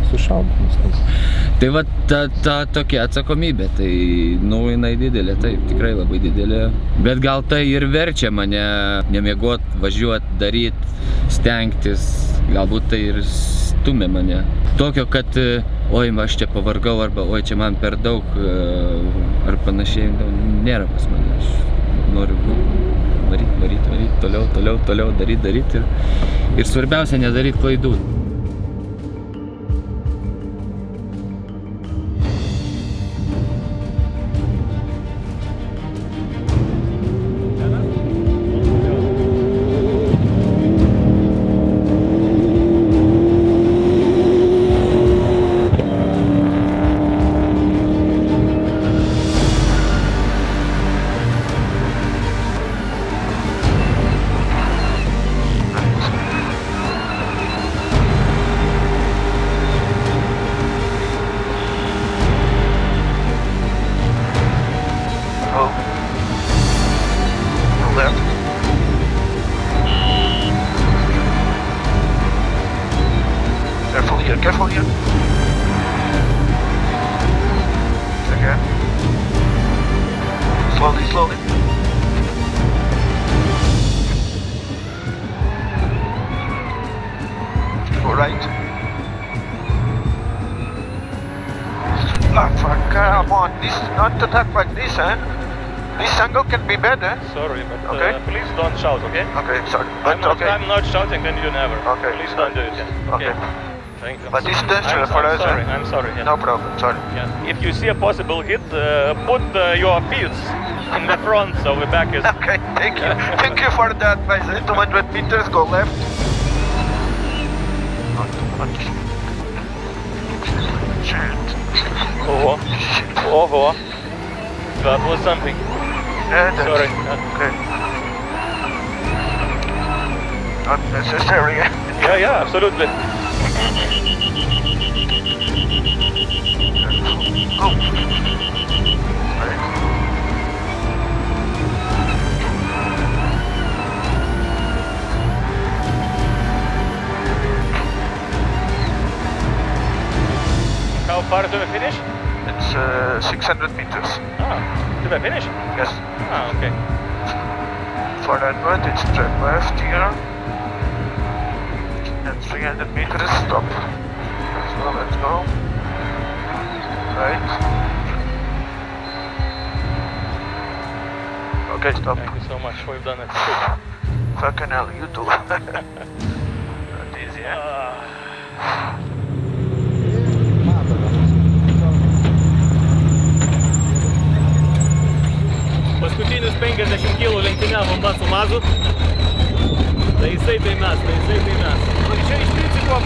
Sušaudymas. Tai va ta tokia atsakomybė, tai jinai didelė, taip, tikrai labai didelė. Bet gal tai ir verčia mane nemiegot, važiuot, daryt, stengtis, galbūt tai ir stumia mane. Tokio, kad oi, aš čia pavargau, arba oi, čia man per daug, ar panašiai, nėra pas mane. Aš noriu varyt, toliau, daryt ir svarbiausia nedaryt klaidų. careful here. Again. Slowly, slowly. Go right. Ah, fuck, come on, this not attack like this, eh? This angle can be better. Sorry, but Okay. please don't shout, okay? Okay, sorry. But I'm not shouting and you never. Okay. Please don't do it. Yeah. Okay. Thank you. But it's dangerous for us, Sorry, eh? I'm sorry. Yeah. No problem, sorry. Yeah. If you see a possible hit, put your feet in the front so the back is... Okay, thank you. Thank you for that, guys. 200 meters, go left. Not too much. Shit. Oh, that was something. Yeah, that's Sorry. Okay. Not necessary. Yeah, absolutely. Go. Right. How far to the finish? It's 600 meters. Ah, to the finish? Yes. Ah, okay. For that one, it's straight left here. And 300 meters, stop. Let's go. Right. Okay, stop. Thank you so much. We've done it. Fucking hell, you too. Not easy, eh? Paskutinius 50 kilų lenktyniavom su Mazu. Tai jisai tai mes. Nu, čia iš principo,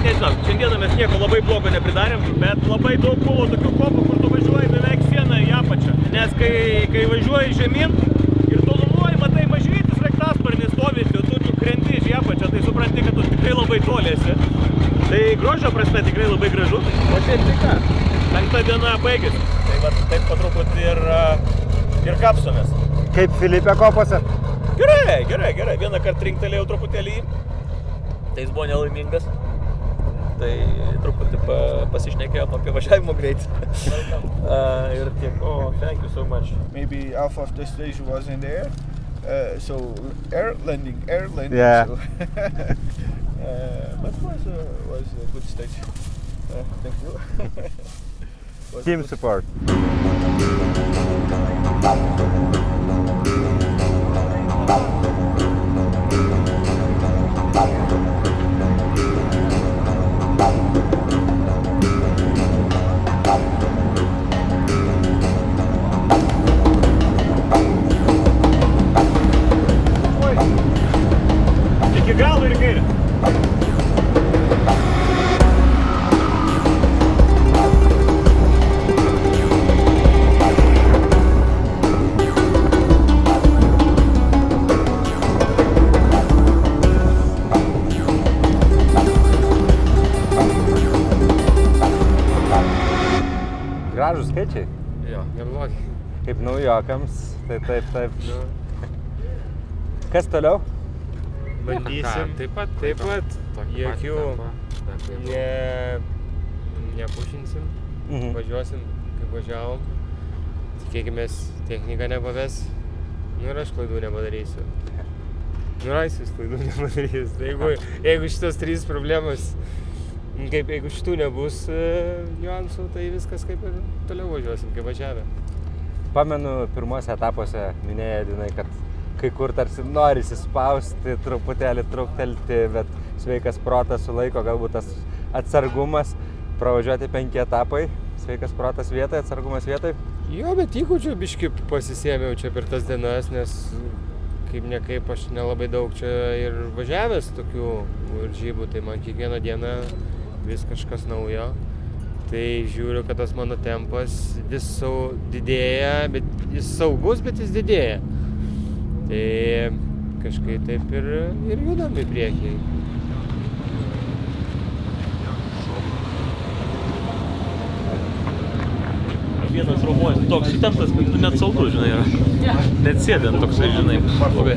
nežinau, šiandieną mes nieko labai blogo nepridarėm, bet labai daug buvo tokių kopų, kur tu važiuoji beveik sieną į apačią. Nes kai važiuoji žemyn ir tolumoji, matai mažytis sraigtasparnis stovinti, tu krenti į apačią, tai supranti, kad tu tikrai labai tolėsi. Tai grožio prasme tikrai labai gražu. O šiandien tai ką? 5 diena baigėsi. Tai va, taip patruputį ir kapstomės. Kaip Filipe kopose? Gerai. Vieną kartą trinktelėjau truputėlį jį. Tai jis buvo nelaimingas. Tai truputį pasišnekėjom apie važiavimo greitį. Ir tiek. Oh, thank you so much. Maybe half of the stage was in the air. So air landing. Yeah. So but was a good stage. Thank you. Team support. Iki galo ir kairė. Gražūs skaičiai. Jo, neblogi. Kaip naujokams. Tai taip. Kas toliau? Bandysim. Taip pat. Jokių nepušinsim. Važiuosim, kaip važiavom. Tikėkimės, technika nepaves. Nu ir aš klaidų nepadarysiu. Nu ir Aisis klaidų nepadarys. Jeigu šitos 3 problemos, jeigu šitų nebus niuansų, tai viskas kaip ir toliau važiuosim, kaip važiavę. Pamenu, pirmuose etapuose minėjai, Edvinai, kad kai kur tarsi norisi spausti, truputėlį truktelti, bet sveikas protas sulaiko, galbūt tas atsargumas, pravažiuoti 5 etapai, sveikas protas vietoje, atsargumas vietoje. Jo, bet įgūdžių biškį pasisėmiau čia per tas dienas, nes kaip ne kaip aš nelabai daug čia ir važiavęs tokių varžybų, tai man kiekvieną dieną vis kažkas naujo. Tai žiūriu, kad tas mano tempas vis didėja, bet jis saugus, bet jis didėja. Tai kažkaip taip ir judam į priekį. Vienas robotas toks įtemptas, kad tu net saldu, žinai, yra. Net sėdint toksai, žinai, blogai.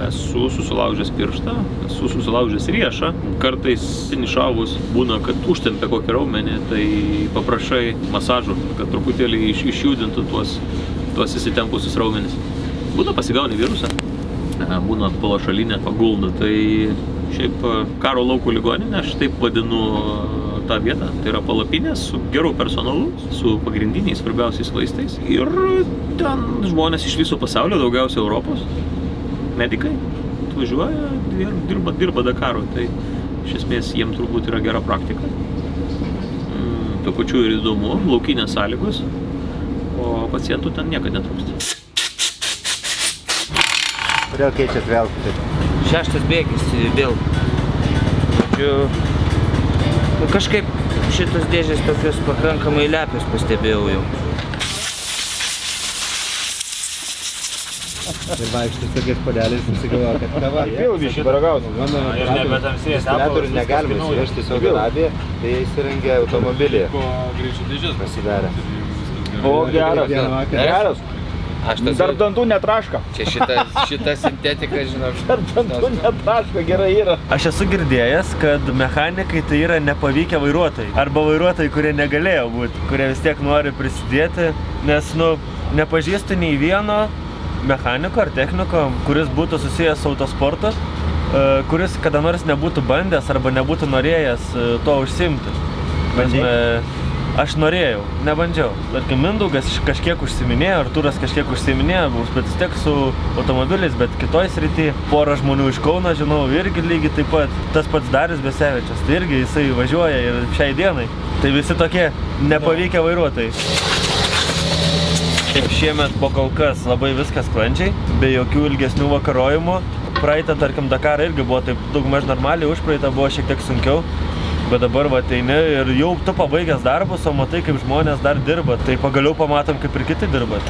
Esu susilaužęs pirštą, esu susilaužęs riešą. Kartais iššavus būna, kad užtempia kokį raumenį, tai paprašai masažų, kad truputėlį išjudintų tuos įsitempusius raumenis. Būna pasigauni virusą, būna palašalinė, pagulda, tai šiaip karo laukų ligoninė, aš taip vadinu tą vietą, tai yra palapinės su geru personalu, su pagrindiniais svarbiausiais vaistais ir ten žmonės iš viso pasaulio, daugiausia Europos, medikai atvažiuoja ir dirba Dakaro, tai iš esmės jiem turbūt yra gera praktika. Tuo pačiu ir įdomu, laukinės sąlygos, o pacientų ten niekada netrūksta. Kodėl keičiat vėl? 6 bėgis vėl. Kažkaip šitos dėžės tokios pakankamai lepios pastebėjau jau. Ir vaikštis tokiais podeliais, susigalvoja, kad kava. Pilvi šitą ragausim. Mano destilatorių negalima įsivežti į Saudo Arabiją, tai jie įsirengė automobilį. Pasidarė. O, geras. Dar dantų netraška. Čia šita sintetika, žinau. Dar dantų netraška, gerai yra. Aš esu girdėjęs, kad mechanikai tai yra nepavykę vairuotojai. Arba vairuotojai, kurie negalėjo būti, kurie vis tiek nori prisidėti. Nes, nepažįstu nei vieno mechaniko ar techniko, kuris būtų susijęs su autosportu, kuris kada nors nebūtų bandęs arba nebūtų norėjęs to užsiimti. Aš norėjau, nebandžiau. Tarkim, Mindaugas kažkiek užsiminėjo, Artūras kažkiek užsiminėjo, bet vis tiek su automobiliais, bet kitoj srity. Porą žmonių iš Kauno, žinau, irgi lygiai taip pat. Tas pats Darius Besevičius, tai irgi jisai važiuoja ir šiai dienai. Tai visi tokie nepavykę vairuotojai. Šiemet po kol kas labai viskas sklandžiai, be jokių ilgesnių vakarojimų. Praeitą, tarkim, Dakarą irgi buvo taip daugmaž normaliai, užpraeitą buvo šiek tiek sunkiau. Bet dabar ateini ir jau tu pabaigęs darbus, o matai, kaip žmonės dar dirba. Tai pagaliau pamatom, kaip ir kiti dirba.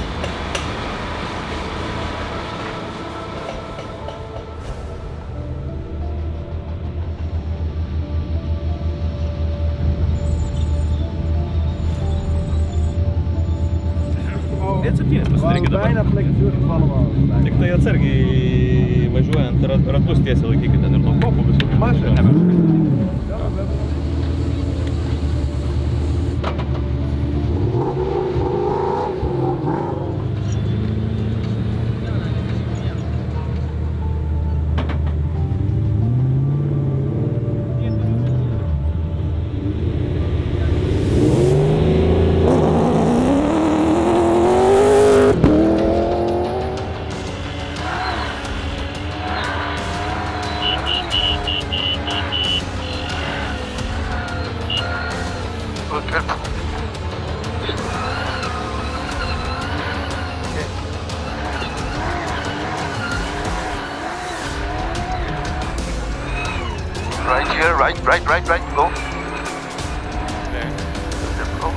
Tik tai atsargiai važiuojant, ratus tiesiai laikykite ir nuo kopų visų. Mašą. Right here, right, go. Go.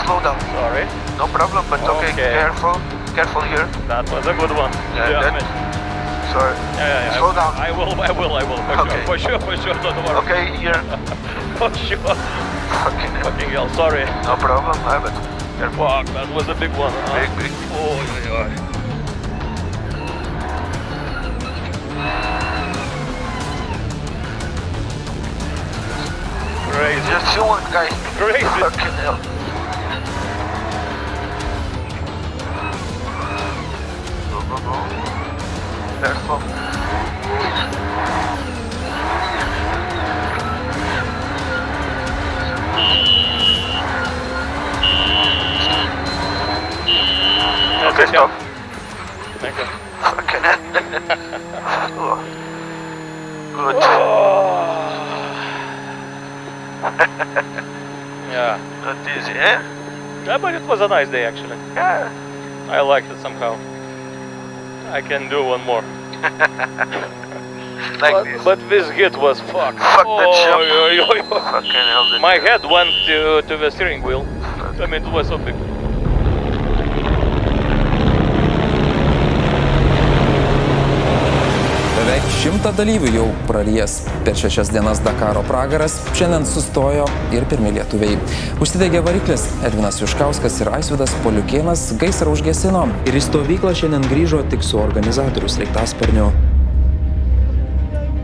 Slow down. Sorry. No problem, but okay. Careful here. That was a good one. Sorry. Yeah. Slow down. I will. For sure, don't worry. Okay, here. For sure. Fucking hell, sorry. No problem, I have it. Fuck, that was a big one. Big. Oh. Crazy. Just you one guy. Crazy. Fucking hell. Go. Careful. Okay, stop. Thank you. Fucking hell. Oh. Good. Yeah. Not easy, eh? Yeah, but it was a nice day actually. Yeah. I liked it somehow. I can do one more. But this hit was fuck. Fuck that jump. Fucking Fucking hell. My head went to the steering wheel. I mean, it was so big. Beveik 100 dalyvių jau prarijęs per 6 dienas Dakaro pragaras, šiandien sustojo ir pirmi lietuviai. Užsidegė variklis, Edvinas Juškauskas ir Aisvydas Poliukėnas gaisrą užgesino ir į stovyklą šiandien grįžo tik su organizatorių sraigtasparniu.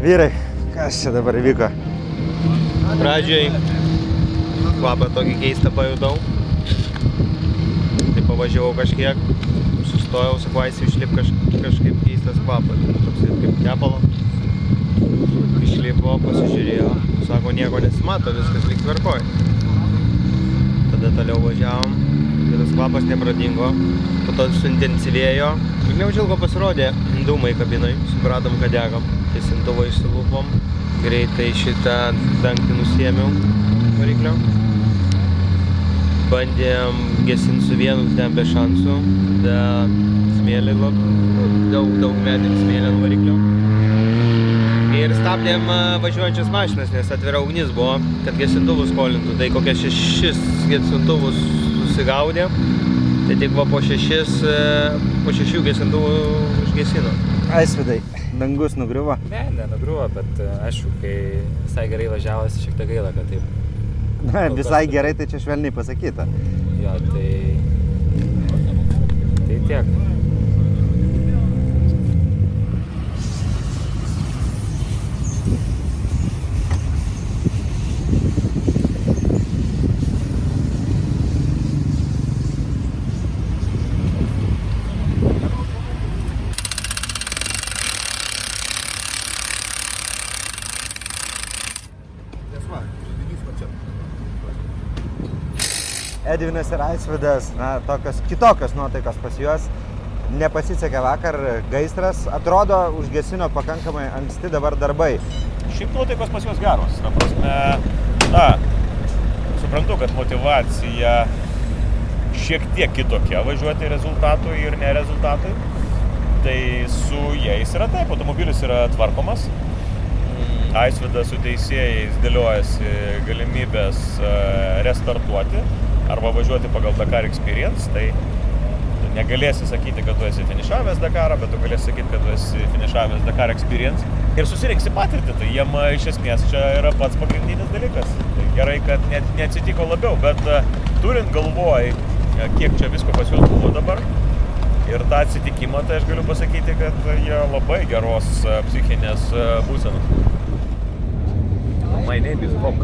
Vyrai, kas čia dabar vyko? Pradžioj kvapą tokį keistą pajutau. Tai pavažiavau kažkiek, sustojau, sakau, Aisvy, išlip kažkaip keistas kvapas, toks kaip tepalo. Išlipo, pasižiūrėjo, sako, nieko nesimato, viskas lyg tvarkoj. Tada toliau važiavom, ir tas kvapas nepradingo, po to suintensyvėjo. Ir neužilgo pasirodė dūmai kabinoj, supratom, kad degam. Gesintuvą išsilūpom, greitai šitą dangtį nusiėmiau variklio. Bandėm gesinti su vienu, ten be šansų, tada smėlį, daug metėm smėlį ant variklio. Ir stabdėm važiuojančias mašinas, nes atvira ugnis buvo, kad gesintuvus skolintų. Tai kokie 6 gesintuvus susigaudė, tai tik po 6 gesintuvų užgesino. Aisvydai, dangus nugriuvo? Ne, nenugriuvo, bet aišku, kai visai gerai važiavosi, šiek tiek gaila, kad taip. Na, visai gerai, tai čia švelniai pasakyta. Jo, tai tiek. Edvinas ir Aisvydas, na, tokios kitokios nuotaikos pas juos. Nepasisekė vakar gaisras, atrodo, užgesino pakankamai anksti dabar darbai. Šiaip nuotaikos pas juos geros. Ta prasme, suprantu, kad motivacija šiek tiek kitokia važiuoti rezultatui ir nerezultatui. Tai su jais yra taip, automobilis yra tvarkomas. Aisvydas su teisėjais dėliojasi galimybės restartuoti arba važiuoti pagal Dakar Experience, tai negalėsi sakyti, kad tu esi finišavęs Dakarą, bet tu galėsi sakyti, kad tu esi finišavęs Dakar Experience ir susirinksi patirtį, tai jiem iš esmės čia yra pats pagrindinis dalykas. Tai gerai, kad neatsitiko labiau, bet turint galvoj, kiek čia visko pas juos buvo dabar ir tą atsitikimą, tai aš galiu pasakyti, kad jie labai geros psichinės būsenos. My name is Bok,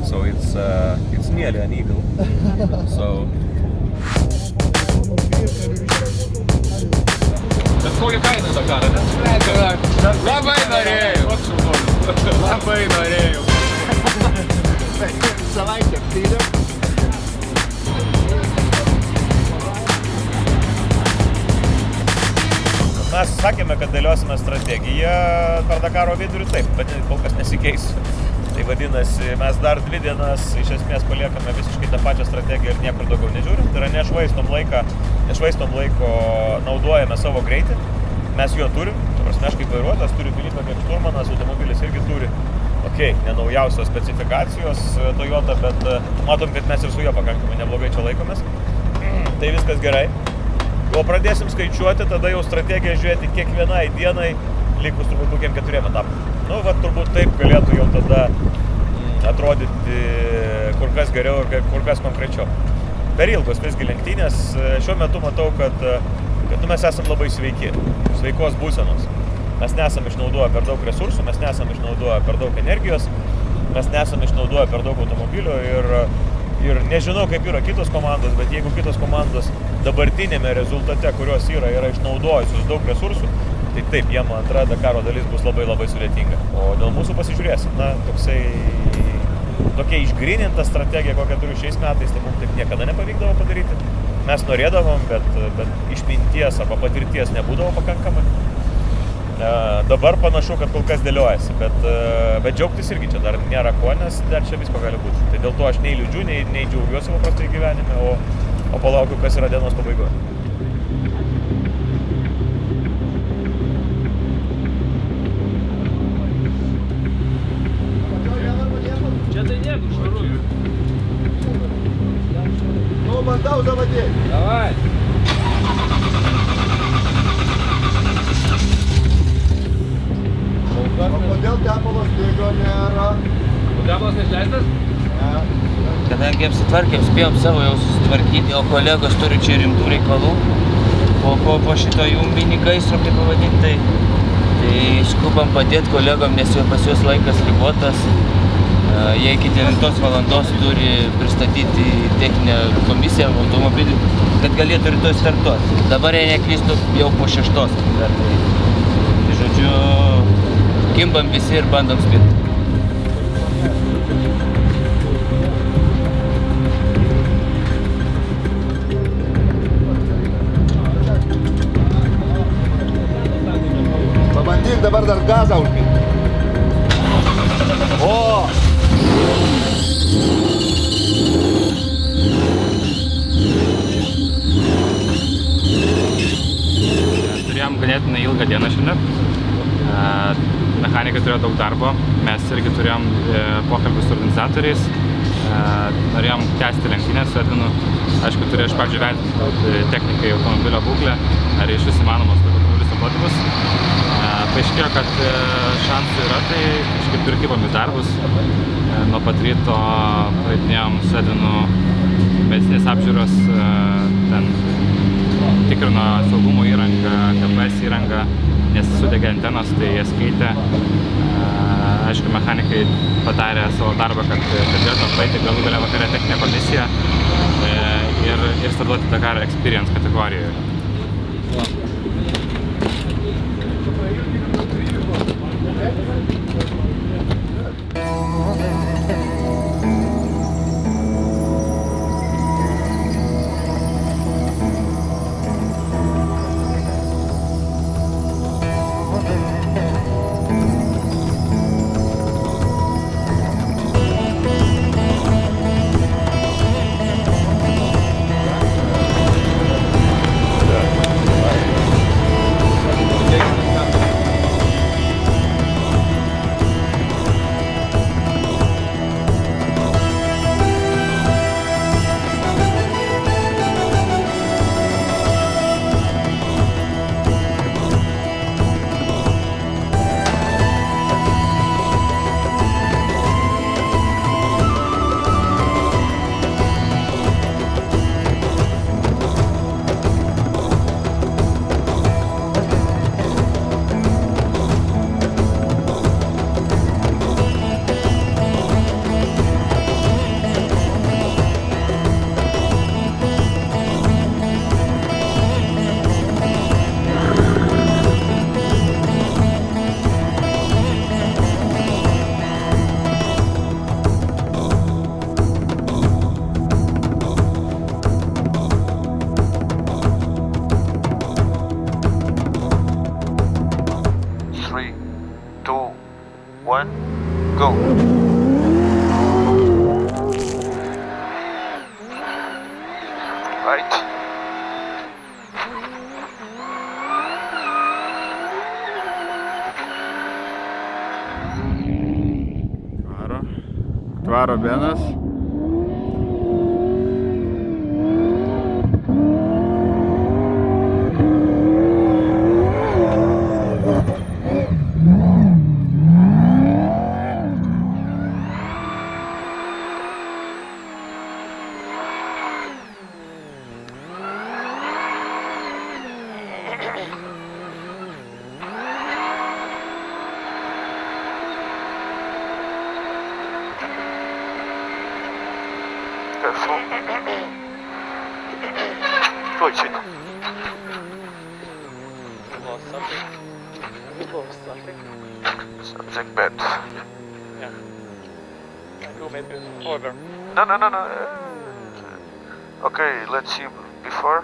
so it's nearly an eagle. So. Bet kokią kainą Dakarą, ne? Labai norėjau. Labai norėjau. Savaitę aptydėm. Mes sakėme, kad dėliosime strategiją per Dakaro vidurį, taip, bet kol kas nesikeis. Tai vadinasi, mes dar 2 dienas iš esmės paliekame visiškai tą pačią strategiją ir niekur daugiau nežiūrim. Tai yra nešvaistom laiko, naudojame savo greitį, mes jo turim. Aš kaip vairuotojas turiu Filipą kaip šturmanas, automobilis irgi turi, ne naujausios specifikacijos Toyota, bet matom, kad mes ir su juo pakankamai neblogai čia laikomės. Tai viskas gerai. O pradėsim skaičiuoti, tada jau strategiją žiūrėti kiekvienai dienai, likus turbūt kokiem 4 etapam. Nu, va, turbūt taip galėtų jau tada atrodyti kur kas geriau ir kur kas konkrečiau. Per ilgos visgi lenktynės, šiuo metu matau, kad mes esam labai sveiki, sveikos būsenos. Mes nesam išnaudoję per daug resursų, mes nesam išnaudoję per daug energijos, mes nesam išnaudoję per daug automobilių ir nežinau, kaip yra kitos komandos, bet jeigu kitos komandos dabartinėme rezultate, kurios yra išnaudojusios daug resursų, tai taip, jiem antra Dakaro dalis bus labai labai sudėtinga. O dėl mūsų pasižiūrėsim, tokia išgryninta strategija, kokią turiu šiais metais, tai mums taip niekada nepavykdavo padaryti. mes norėdavom, bet išminties arba patirties nebūdavo pakankamai. Dabar panašu, kad kol kas dėliojasi, bet džiaugtis irgi čia dar nėra ko, nes dar čia visko gali būti. Tai dėl to aš nei liūdžiu, nei džiaugiuosi paprastai gyvenime, o palaukiu, kas yra dienos pabaigoje. Čia tai nieko, iš tikrųjų. Nu, bandau zavadėti. Davai. O kodėl tepalas bėgo nėra? O tepalas neišleistas? Ne. Kadangi apsitvarkėm, spėjom savo jau susitvarkyti, o kolegos turi čia rimtų reikalų. Po šito jumvinį gaisro, kaip pavadinti, tai skubam padėti kolegom, nes jau pas juos laikas ribotas. Jie iki 9 valandos turi pristatyti techninę komisiją automobilį, kad galėtų rytoj startuoti. Dabar, jei neklystu, jau po 6. Tai žodžiu, kimbam visi ir bandom spėti. Pabandyk dabar dar gazą užpilti. O! Turėjom ganėtinai ilgą dieną šiandien. Mechanikai turėjo daug darbo. Mes irgi turėjom pokalbį su organizatoriais. Norėjom tęsti lenktynės su Edvinu. Aišku, turėjau iš pradžių vertinti technikai automobilio būklę, ar iš vis įmanomas toks automobilis startuoti bus. Paaiškėjo, kad šansų yra, tai kažkaip ir kibom į darbus. Nuo pat ryto praeidinėjom su Edvinu medicinės apžiūros, ten tikrino saugumo įrangą, KPS įrangą, nes sudegė antenos, tai jas keitė. Aišku, mechanikai padarė savo darbą, kad galėtum praeiti galų gale vakare techninę komisiją ir startuoti Dakar Experience kategorijoje. Go. Right. Tvaro Benas. Careful. Ой, shit. Lost something. Lost something. Something bad. Yeah. Go maybe further. No. Okay, let's see before.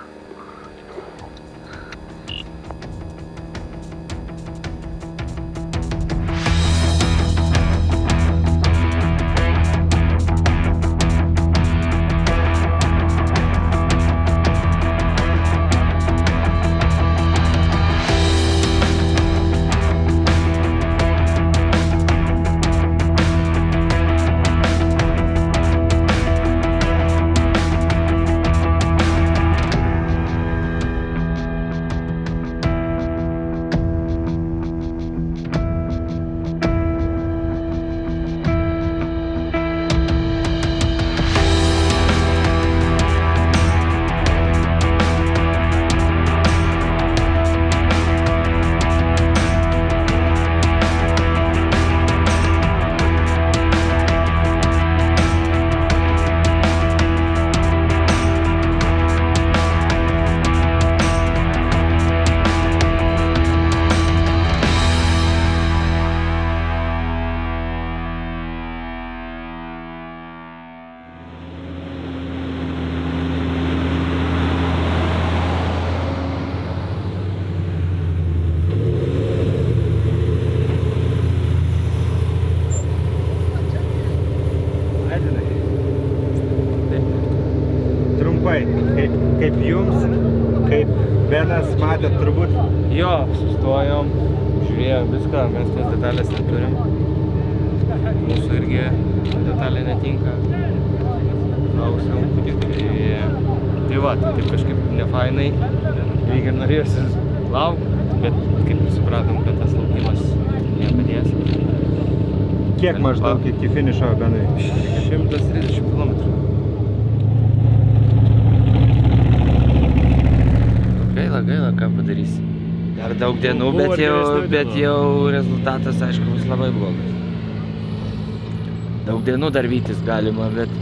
Kaip jums, kaip Benas matėt turbūt? Jo, sustojom, žiūrėjom viską, mes tos detalės neturim. Mūsų irgi detalė netinka. Lauksiam. Tai va, taip kažkaip nefainai. Lyg ir norėjusi laukti, bet kaip ir supratom, kad tas laukimas nepadės. Kiek maždaug iki finišo, Benai? 130 km. Gaila, ką padarysi. Dar daug dienų, bet jau rezultatas, aišku, bus labai blogas. Daug dienų dar vytis galima, bet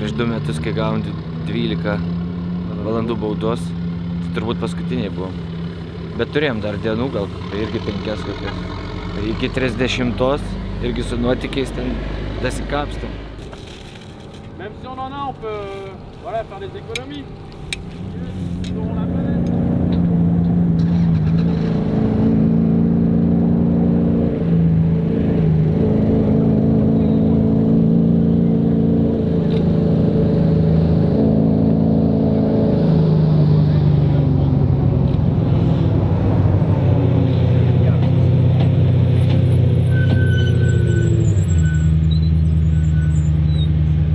prieš 2 metus, kai gavom 12 valandų baudos, tai turbūt paskutiniai buvom. Bet turėjom dar dienų, gal irgi 5 kokias. Tai iki 30 irgi su nuotykiais ten dasikapstam. Même si on en a, on peut faire des économies.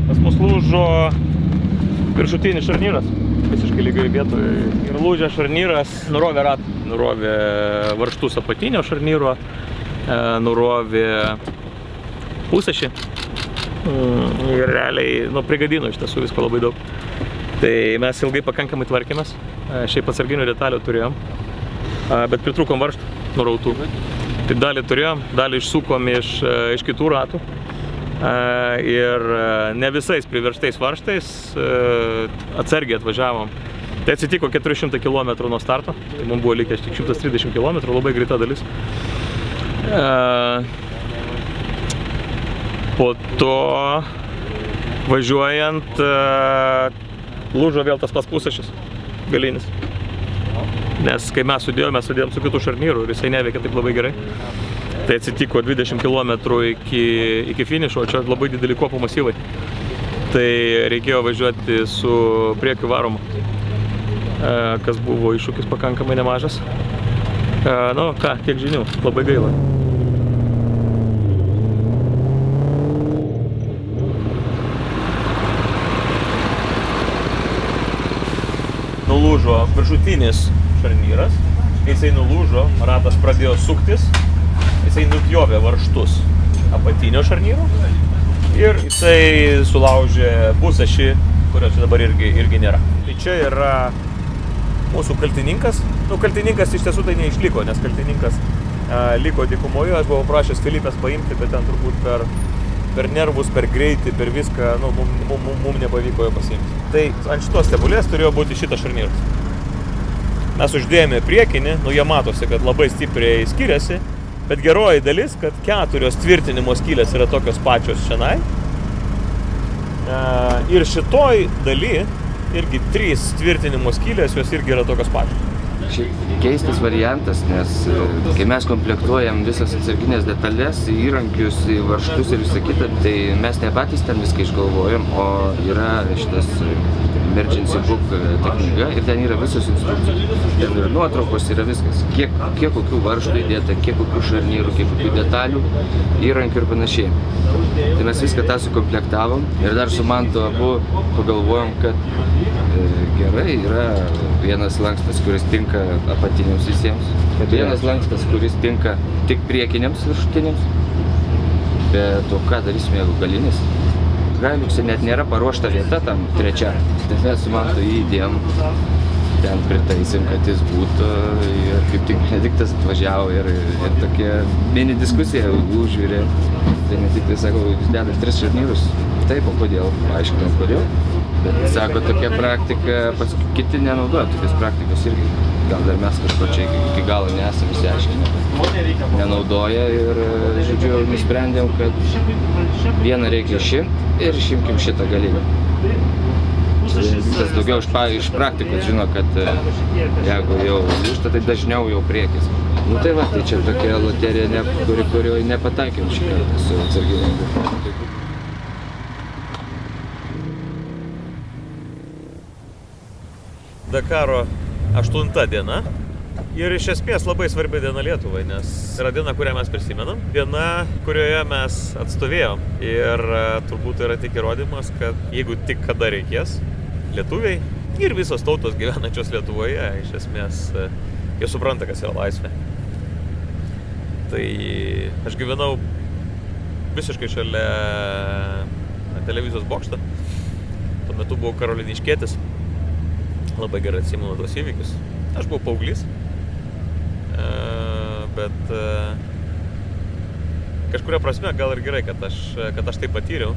Pas mus lūžo viršutinis šarnyras, visiškai lygioje vietoje. Ir lūžė šarnyras, nurovė ratą, nurovė varžtus apatinio šarnyro, nurovė pusėšį. Ir realiai prigadino iš tiesų visko labai daug. Tai mes ilgai pakankamai tvarkėmės, šiaip atsarginių detalių turėjom, bet pritrūkom varžtų nurautų. Tai dalį turėjom, dalį išsukom iš kitų ratų. Ir ne visais priverstais varžtais atsargiai atvažiavom. Tai atsitiko 400 km nuo starto, tai mums buvo likęs tik 130 km, labai greita dalis. Po to važiuojant lūžo vėl tas pats pusėšis galinis. Nes kai mes sudėjom su kitu šarnyru ir jisai neveikia taip labai gerai. Tai atsitiko 20 km iki finišo, čia labai dideli kopų masyvai. Tai reikėjo važiuoti su priekiu varomu, kas buvo iššūkis pakankamai nemažas. Nu ką, tiek žinių, labai gaila. Nulūžo viršutinis šarnyras, kai jisai nulūžo, ratas pradėjo suktis. Jisai nupjovė varžtus apatinio šarnyro ir jisai sulaužė pusėšį, kurio čia dabar irgi nėra. Tai čia yra mūsų kaltininkas. Nu, kaltininkas iš tiesų tai neišliko, nes kaltininkas liko dykumoje. Aš buvau prašęs Filipės paimti, bet ten turbūt per nervus, per greitį, per viską, nu, mum nepavyko jo pasiimti. Tai ant šitos stebulės turėjo būti šitas šarnyras. Mes uždėjome priekinį, nu jie matosi, kad labai stipriai skiriasi. Bet geroji dalis, kad 4 tvirtinimo skylės yra tokios pačios šiandien. Ir šitoj daly irgi 3 tvirtinimo skylės, jos irgi yra tokios pačios. Šiaip keistas variantas, nes kai mes komplektuojam visas atsarginės detalės, įrankius, varžtus ir visą kitą, tai mes ne patys ten viską išgalvojam, o yra šitas Emergency Book ta knyga ir ten yra visos instrukcijos. Ten yra nuotraukos, yra viskas. Kiek kokių varžtų įdėta, kiek kokių šarnyrų, kiek kokių detalių, įrankių ir panašiai. Tai mes viską tą sukomplektavom ir dar su Mantu abu pagalvojom, kad gerai yra vienas lankstas, kuris tinka apatiniams visiems, vienas lankstas, kuris tinka tik priekiniams viršutiniams, bet o ką darysime, jeigu galinis? Gailiukse net nėra paruošta vieta tam trečiam. Tai mes su Mantu jį įdėjom, ten pritaisim, kad jis būtų ir kaip tik Benediktas atvažiavo ir tokia mini diskusija užvirė. Tai ne tik tai sako, jūs dedat 3 šarnyrus. Taip, o kodėl? Aiškinom, kodėl. Bet sako, tokia praktika, kiti nenaudoja tokios praktikos irgi. Gal dar mes kažko čia iki galo nesame išsiaiškinę. Nenaudoja ir, žodžiu, nusprendėm, kad vieną reikia išimti ir išimkim šitą galinį. Tas daugiau iš praktikos žino, kad jeigu jau lūžta, tai dažniau jau priekis. Nu tai va, tai čia tokia loterija, kurioje nepataikėm šį kartą su atsarginėm. Dakaro 8 diena ir iš esmės labai svarbi diena Lietuvai, nes yra diena, kurią mes prisimenam, diena, kurioje mes atstovėjom ir turbūt yra tik įrodymas, kad jeigu tik kada reikės, lietuviai ir visos tautos gyvenančios Lietuvoje iš esmės jie supranta, kas yra laisvė. Tai aš gyvenau visiškai šalia televizijos bokšto, tuo metu buvau karoliniškietis. Labai gerai atsimenu tos įvykius. Aš buvau paauglys, bet kažkuria prasme gal ir gerai, kad aš tai patyriau,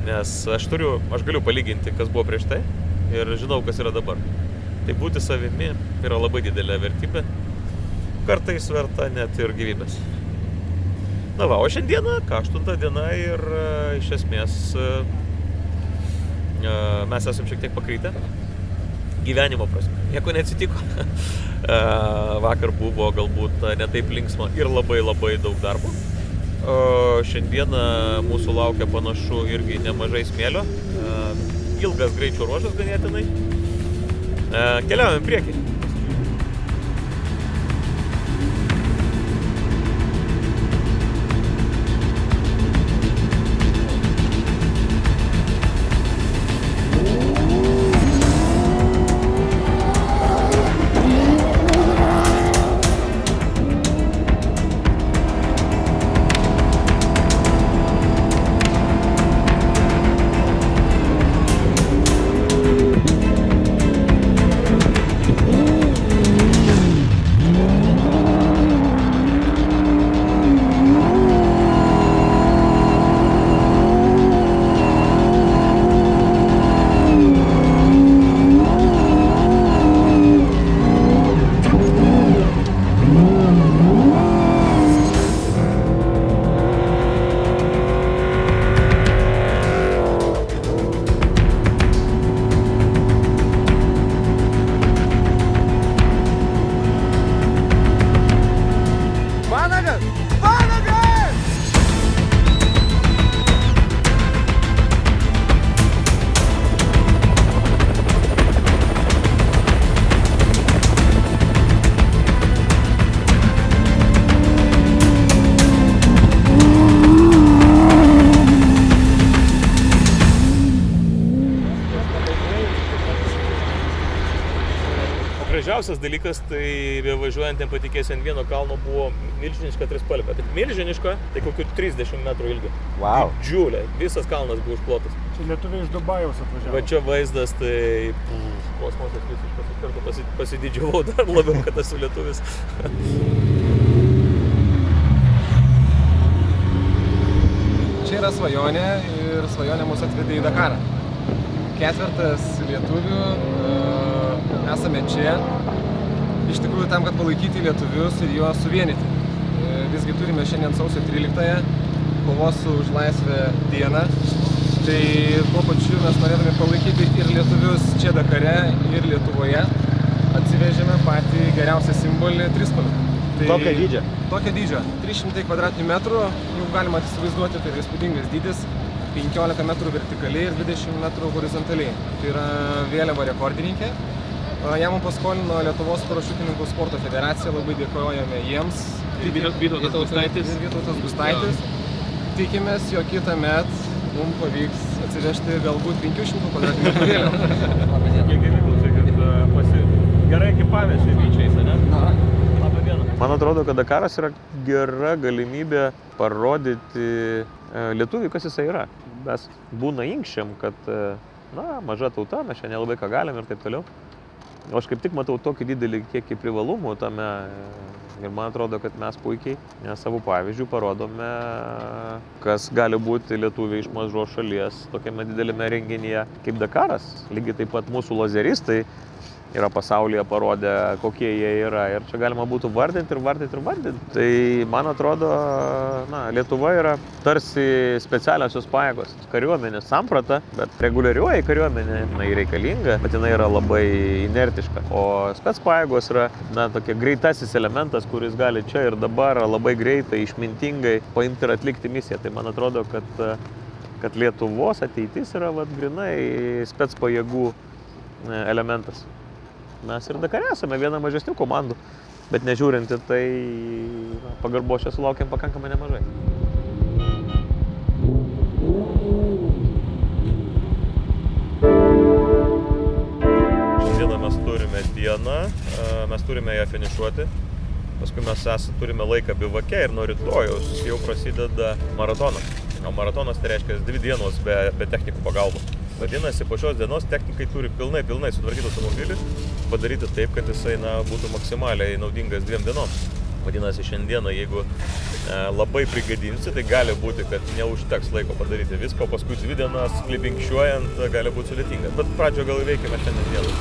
nes aš galiu palyginti, kas buvo prieš tai ir žinau, kas yra dabar. Tai būti savimi yra labai didelė vertybė, kartais verta net ir gyvybės. Na va, o šiandieną, 8 diena ir iš esmės mes esam šiek tiek pakrytę. Gyvenimo prasme. Nieko neatsitiko. Vakar buvo galbūt ne taip linksma ir labai daug darbo. Šiandieną mūsų laukia panašu irgi nemažai smėlio. Ilgas greičio ruožas ganėtinai. Keliaujam priekį. Gražiausias dalykas, tai bevažiuojant nepatikėsi, ant vieno kalno buvo milžiniška trispalvė. Tai milžiniška, tai kokių 30 metrų ilgio. Wow. Didžiulė, visas kalnas buvo užklotas. Čia lietuviai iš Dubajaus atvažiavo. Va čia vaizdas, tai kosmosas visiškas, iš karto pasididžiavau dar labiau, kad esu lietuvis. Čia yra svajonė ir svajonė mus atvedė į Dakarą. 4 lietuvių, esame čia, iš tikrųjų tam, kad palaikyti lietuvius ir juos suvienyti. Visgi turime šiandien sausio 13-ąją, kovos už laisvę dieną. Tai tuo pačiu mes norėtume palaikyti ir lietuvius čia Dakare, ir Lietuvoje. Atsivežėme patį geriausią simbolį trispalvę. Tokio dydžio? Tokio dydžio. 300 kvadratinių metrų, jau galima įsivaizduoti, tai yra įspūdingas dydis. 15 metrų vertikaliai ir 20 metrų horizontaliai. Tai yra vėliava rekordininkė. Ją mums paskolino Lietuvos parašiutininkų sporto federacija, labai dėkojame jiems. Vytautas Gustaitis. Tikimės, jog kitą metą mums pavyks atsivežti galbūt 500 kvadratinių metrų vėliavą. Gerai ekipavęs vyčiais, ne? Labą dieną. Man atrodo, kad Dakaras yra gera galimybė parodyti lietuviui, kas jisai yra. Mes būna inkščiam, kad maža tauta, mes čia nelabai ką galim ir taip toliau. O aš kaip tik matau tokį didelį kiekį privalumų tame ir man atrodo, kad mes puikiai savo pavyzdžių parodome, kas gali būti lietuviai iš mažos šalies tokiame didelėme renginyje kaip Dakaras. Lygiai taip pat mūsų lazeristai yra pasaulyje parodę, kokie jie yra. Ir čia galima būtų vardinti. Tai, man atrodo, Lietuva yra tarsi specialiosios pajėgos. Kariuomenės samprata, bet reguliarioji kariuomenė, jinai reikalinga, bet jinai yra labai inertiška. O specpajėgos yra, tokia greitasis elementas, kuris gali čia ir dabar labai greitai, išmintingai paimti ir atlikti misiją. Tai man atrodo, kad Lietuvos ateitis yra grinai specpajėgų elementas. Mes ir Dakare esame viena mažesnių komandų, bet nežiūrinti, tai pagarbos čia sulaukėm pakankamai nemažai. Šiandieną mes turime dieną, mes turime ją finišuoti, paskui mes turime laiką bivake ir nuo rytojaus jau prasideda maratonas. O maratonas tai reiškia 2 dienos be technikų pagalbos. Vadinasi, po šios dienos technikai turi pilnai sutvarkyti automobilį, padaryti taip, kad jisai būtų maksimaliai naudingas 2 dienoms. Vadinasi, šiandieną, jeigu labai prigadinsi, tai gali būti, kad neužteks laiko padaryti visko, paskui 2 dienas klibinkščiuojant gali būti sudėtinga. Bet pradžio gal įveikime šiandien dieną.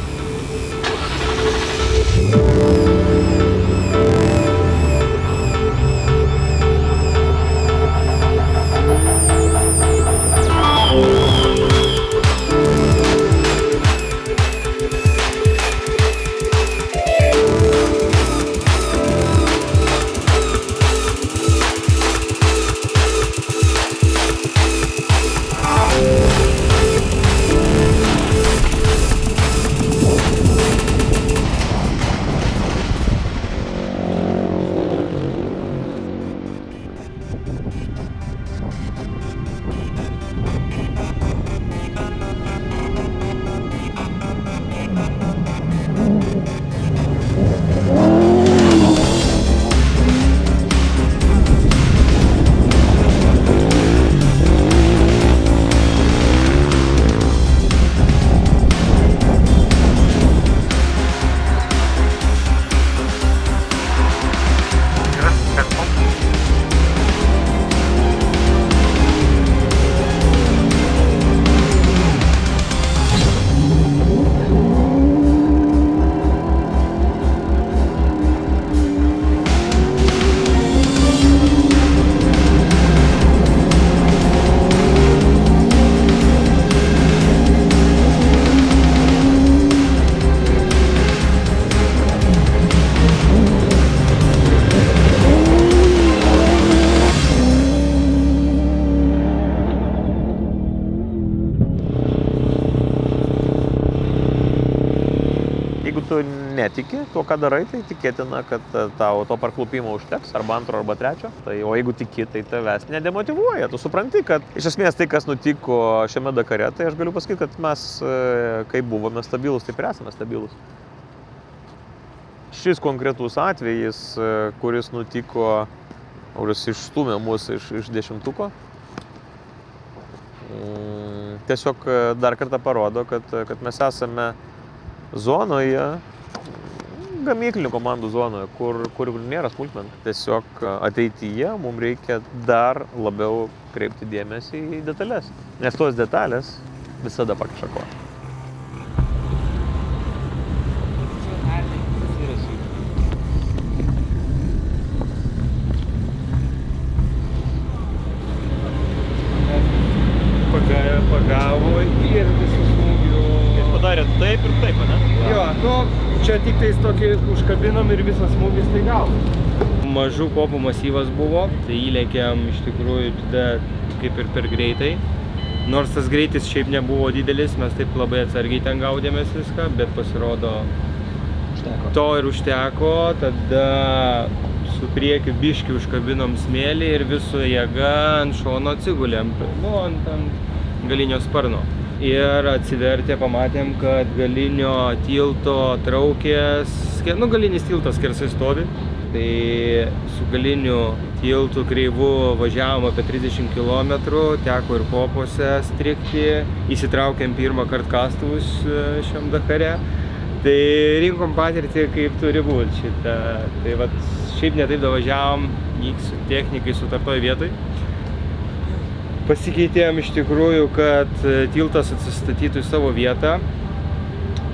Netiki tuo, ką darai, tai tikėtina, kad tau to parklupimo užteks, arba antro, arba trečio. O jeigu tiki, tai tavęs nedemotyvuoja. Tu supranti, kad iš esmės tai, kas nutiko šiame Dakare, tai aš galiu pasakyti, kad mes, kai buvome stabilus, taip ir esame stabilus. Šis konkretus atvejis, kuris nutiko, kuris išstumė mus iš 10-tuko, tiesiog dar kartą parodo, kad mes esame zonoje, gamyklinių komandų zonoje, kur nėra smulkmenų. Tiesiog ateityje mums reikia dar labiau kreipti dėmesį į detalės, nes tos detalės visada pakiša koją. Nu, čia tik tais tokį užkabinam ir visas smūgis tai gauna. Mažų kopų masyvas buvo, tai įlėkėm iš tikrųjų tada kaip ir per greitai. Nors tas greitis šiaip nebuvo didelis, mes taip labai atsargiai ten gaudėmės viską, bet pasirodo to ir užteko. Tada su priekiu biškį užkabinom smėlį ir visų jėga ant šono atsigulėm, nu, ant galinio sparno. Ir atsivertę pamatėm, kad galinio tilto traukės, nu, galinis tiltas skersai stovi. Tai su galiniu tiltu kreivu važiavom apie 30 km, teko ir kopose strikti, įsitraukėm pirmą kartą kastuvus šiam Dakare. Tai rinkom patirtį, kaip turi būti šitą. Tai vat, šiaip netaip davažiavom, su technikai sutartoj vietoj. Pasikeitėm iš tikrųjų, kad tiltas atsistatytų į savo vietą.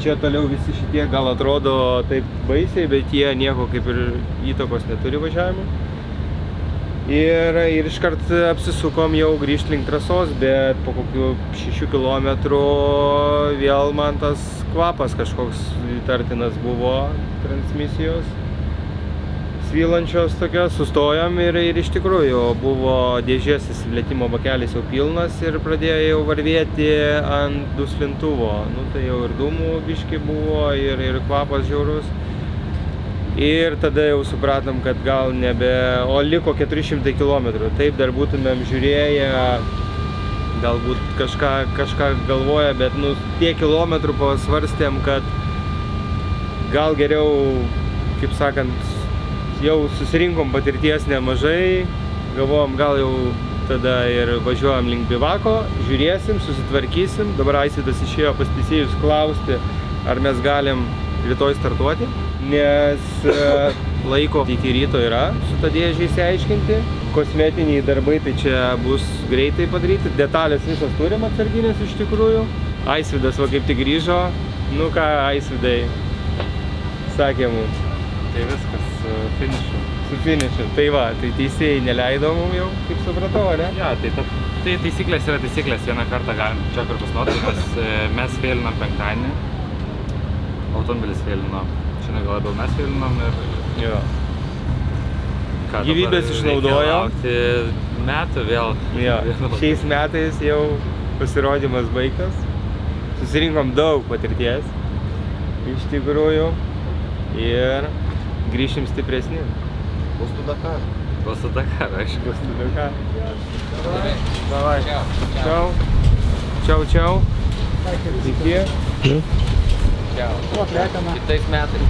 Čia toliau visi šitie gal atrodo taip baisiai, bet jie nieko kaip ir įtakos neturi važiavimui. Ir iškart apsisukom jau grįžti link trasos, bet po kokių 6 km vėl man tas kvapas kažkoks įtartinas buvo transmisijos. Svylančios tokios, sustojom ir iš tikrųjų buvo dėžės įsiplėtimo bakelis jau pilnas ir pradėjo jau varvėti ant duslintuvo. Nu, tai jau ir dūmų biški buvo ir kvapas žiaurus. Ir tada jau supratom, kad gal nebe... O liko 400 km. Taip dar būtumėm žiūrėję, galbūt kažką galvoja, bet nu, tiek kilometrų pasvarstėm, kad gal geriau, kaip sakant, jau susirinkom patirties nemažai, galvojom, gal jau tada ir važiuojam link bivako, žiūrėsim, susitvarkysim. Dabar Aisvydas išėjo pas teisėjus klausti, ar mes galim rytoj startuoti, nes laiko iki ryto yra su ta dėžė išsiaiškinti. Kosmetiniai darbai tai čia bus greitai padaryti, detalės visos turim atsarginės iš tikrųjų. Aisvydas va kaip tik grįžo, nu ką Aisvydai sakė mums. Tai viskas su finišu. Su finišu. Tai va, tai teisėjai neleido mums jau, kaip supratau, ne? Ja, tai taisyklės yra taisyklės. Vieną kartą galim čia kur pasinaudoti, nes mes feilinam penktadienį, automobilis feilino. Šiandien gal labiau mes feilinom ir... Jo. Gyvybės išnaudojo. Laukti metų vėl. Jo. Šiais metais jau pasirodymas baigtas. Susirinkom daug patirties, iš tikrųjų. Ir grįšim stipresni. Bus tu Dakar. Bus tu Dakar, aišku. Bus tu Dakar. Davai. Čiau. Čiau, čiau. Iki. Čiau. Kitais metais.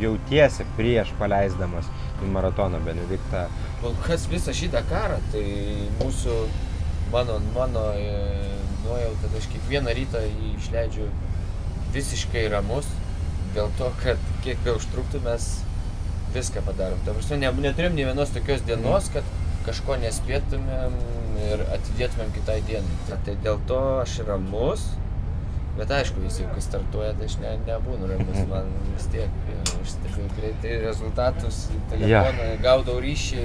Jautiesi prieš paleisdamas į maratoną, Benediktą? Kol kas visą šitą karą, tai mano nuojauta, aš kiekvieną rytą jį išleidžiu visiškai ramus, dėl to, kad kiek be užtruktų mes viską padarom. Ta prasme, neturėjom nė vienos tokios dienos, kad kažko nespėtumėm ir atidėtumėm kitai dienai. Tai dėl to aš ramus. Bet aišku, visi, kai startuoja, tai aš nebūnu ramus, man vis tiek, aš stebiu greitai rezultatus, telefoną, gaudau ryšį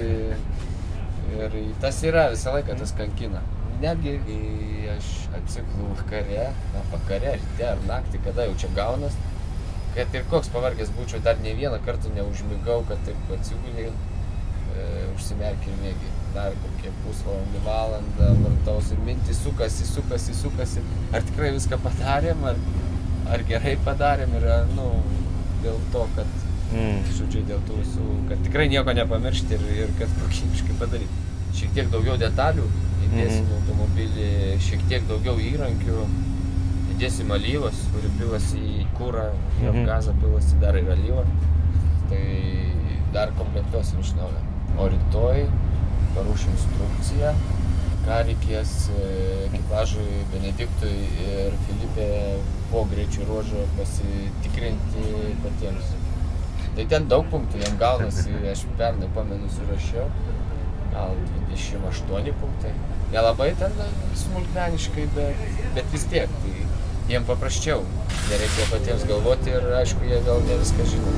ir tas yra visą laiką, tas kankina. Netgi, kai aš atsiklu vakare, ryte ar naktį, kada jau čia gaunas, kad ir koks pavargęs būčiau, dar ne vieną kartą neužmigau, kad taip atsigulį, užsimerki ir mėgi. Dar kokie pusvalandį, valandą vartaus ir mintys sukasi. Ar tikrai viską padarėm, ar gerai padarėm ir, dėl to, kad, žodžiu, dėl tų visų, kad tikrai nieko nepamiršti ir kad kokybiškai padaryti. Šiek tiek daugiau detalių įdėsim automobilį, šiek tiek daugiau įrankių, įdėsim alyvos, kuri pilasi į kurą, į apgazą pilasi dar ir alyvą, tai dar komplektuosim iš naujo. O rytoj paruošiu instrukciją, ką reikės ekipažui Benediktui ir Filipė po greičio ruožo pasitikrinti patiems. Tai ten daug punktų jam gaunasi, aš pernai pamenu surašiau, gal 28 punktai. Nelabai ten smulkmeniškai, bet vis tiek. Tai jiem paprasčiau. Nereikia patiems galvoti ir aišku, jie gal ne viską žino.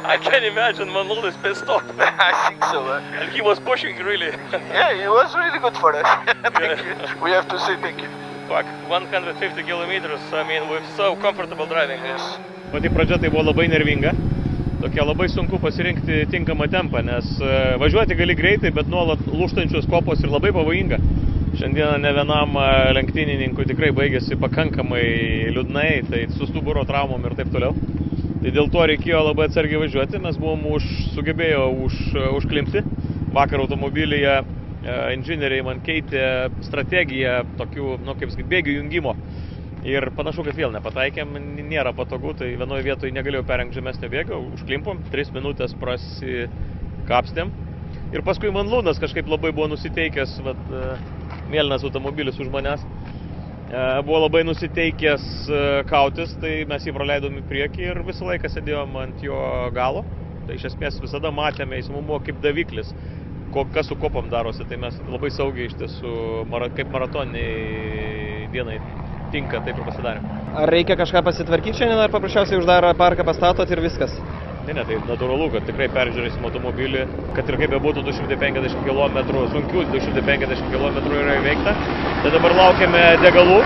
I can imagine Manul is pissed off. I think so. And he was pushing really. Yeah, it was really good for us. Thank you. We have to say thank you. Fuck, 150 kilometers, I mean, with so comfortable driving. Yes. Pati pradžia tai buvo labai nervinga. Tokia labai sunku pasirinkti tinkamą tempą, nes važiuoti gali greitai, bet nuolat lūžtančios kopos ir labai pavojinga. Šiandieną ne vienam lenktynininkui tikrai baigėsi pakankamai liūdnai, tai su stuburo traumom ir taip toliau. Tai dėl to reikėjo labai atsargiai važiuoti, mes buvom sugebėjo užklimpti. Vakar automobilyje inžinieriai man keitė strategiją tokių, kaip sakyt, bėgių jungimo. Ir panašu, kad vėl nepataikėm, nėra patogu, tai vienoje vietoje negalėjau perrengti žemesnio bėgio, užklimpom, 3 minutės prasikapstėm. Ir paskui man Lūnas kažkaip labai buvo nusiteikęs, mėlynas automobilis už manęs, buvo labai nusiteikęs kautis, tai mes jį praleidom į priekį ir visą laiką sėdėjom ant jo galo. Tai iš esmės visada matėme, jis mums buvo kaip daviklis, kas su kopom darosi, tai mes labai saugiai iš tiesų, kaip maratoniniai dienai tinka, taip ir pasidarėm. Ar reikia kažką pasitvarkyti šiandien, ar paprasčiausiai uždarą parką pastatot ir viskas? Ne, tai natūralu, kad tikrai peržiūrėsim automobilį, kad ir kaip būtų 250 km, sunkių 250 km yra įveikta. Tai dabar laukiame degalų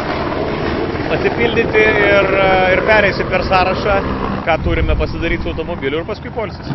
pasipildyti ir pereisim per sąrašą, ką turime pasidaryti su automobiliu ir paskui poilsis.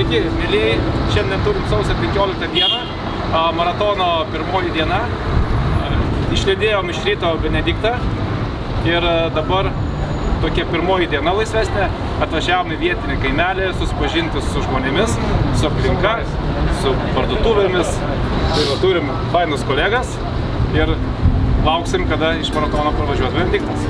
Sveiki, mėlyjei, šiandien turim sausio 15 dieną, maratono pirmoji diena. Išlydėjom iš ryto Benediktą ir dabar tokia pirmoji diena laisvesnė. Atvažiavom į vietinį kaimelį, susipažinti su žmonėmis, su aplinka, su parduotuvėmis. Tai va, turim fainus kolegas ir lauksim, kada iš maratono pravažiuos Benediktas.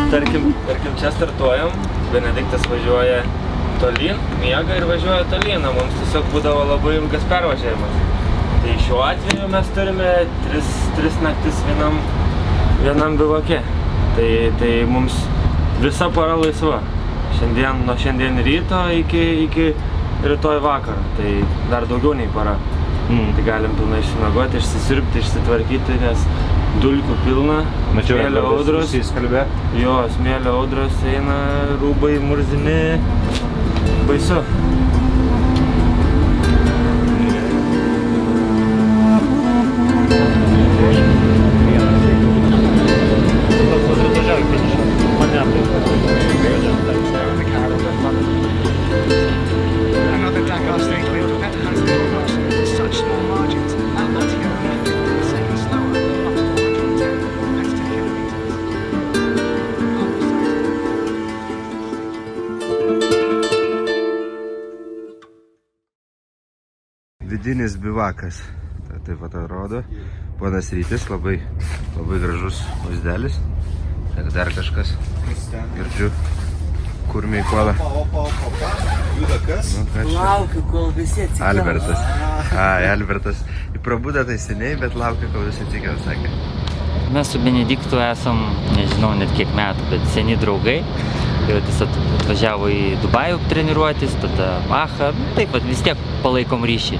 Tarkim, čia startuojam, Benediktas važiuoja tolyn, miega ir važiuoja tolyn, mums tiesiog būdavo labai ilgas pervažiavimas. Tai šiuo atveju mes turime tris naktis vienam bivake. Tai mums visa para laisva. Nuo šiandien ryto iki rytoj vakaro. Tai dar daugiau nei para. Tai galim pilnai išsimegoti, išsisirpti, išsitvarkyti, nes dulkių pilna, smėlio audros. Jo, smėlio audros eina, rūbai murzini, baisu. Vidinis bivakas. Taip pat atrodo. Ponas Rytis, labai gražus vaizdelis. Ir dar kažkas. Girdžiu. Kurmiai puola. Laukiu, kol visi atsikels. Albertas. Albertas. Prabuda tai seniai, bet laukiu, kol visi atsikels, sakė. Mes su Benediktu esam, nežinau net kiek metų, bet seni draugai. Jis atvažiavo į Dubajų treniruotis, tada Achą, taip pat vis tiek palaikom ryšį.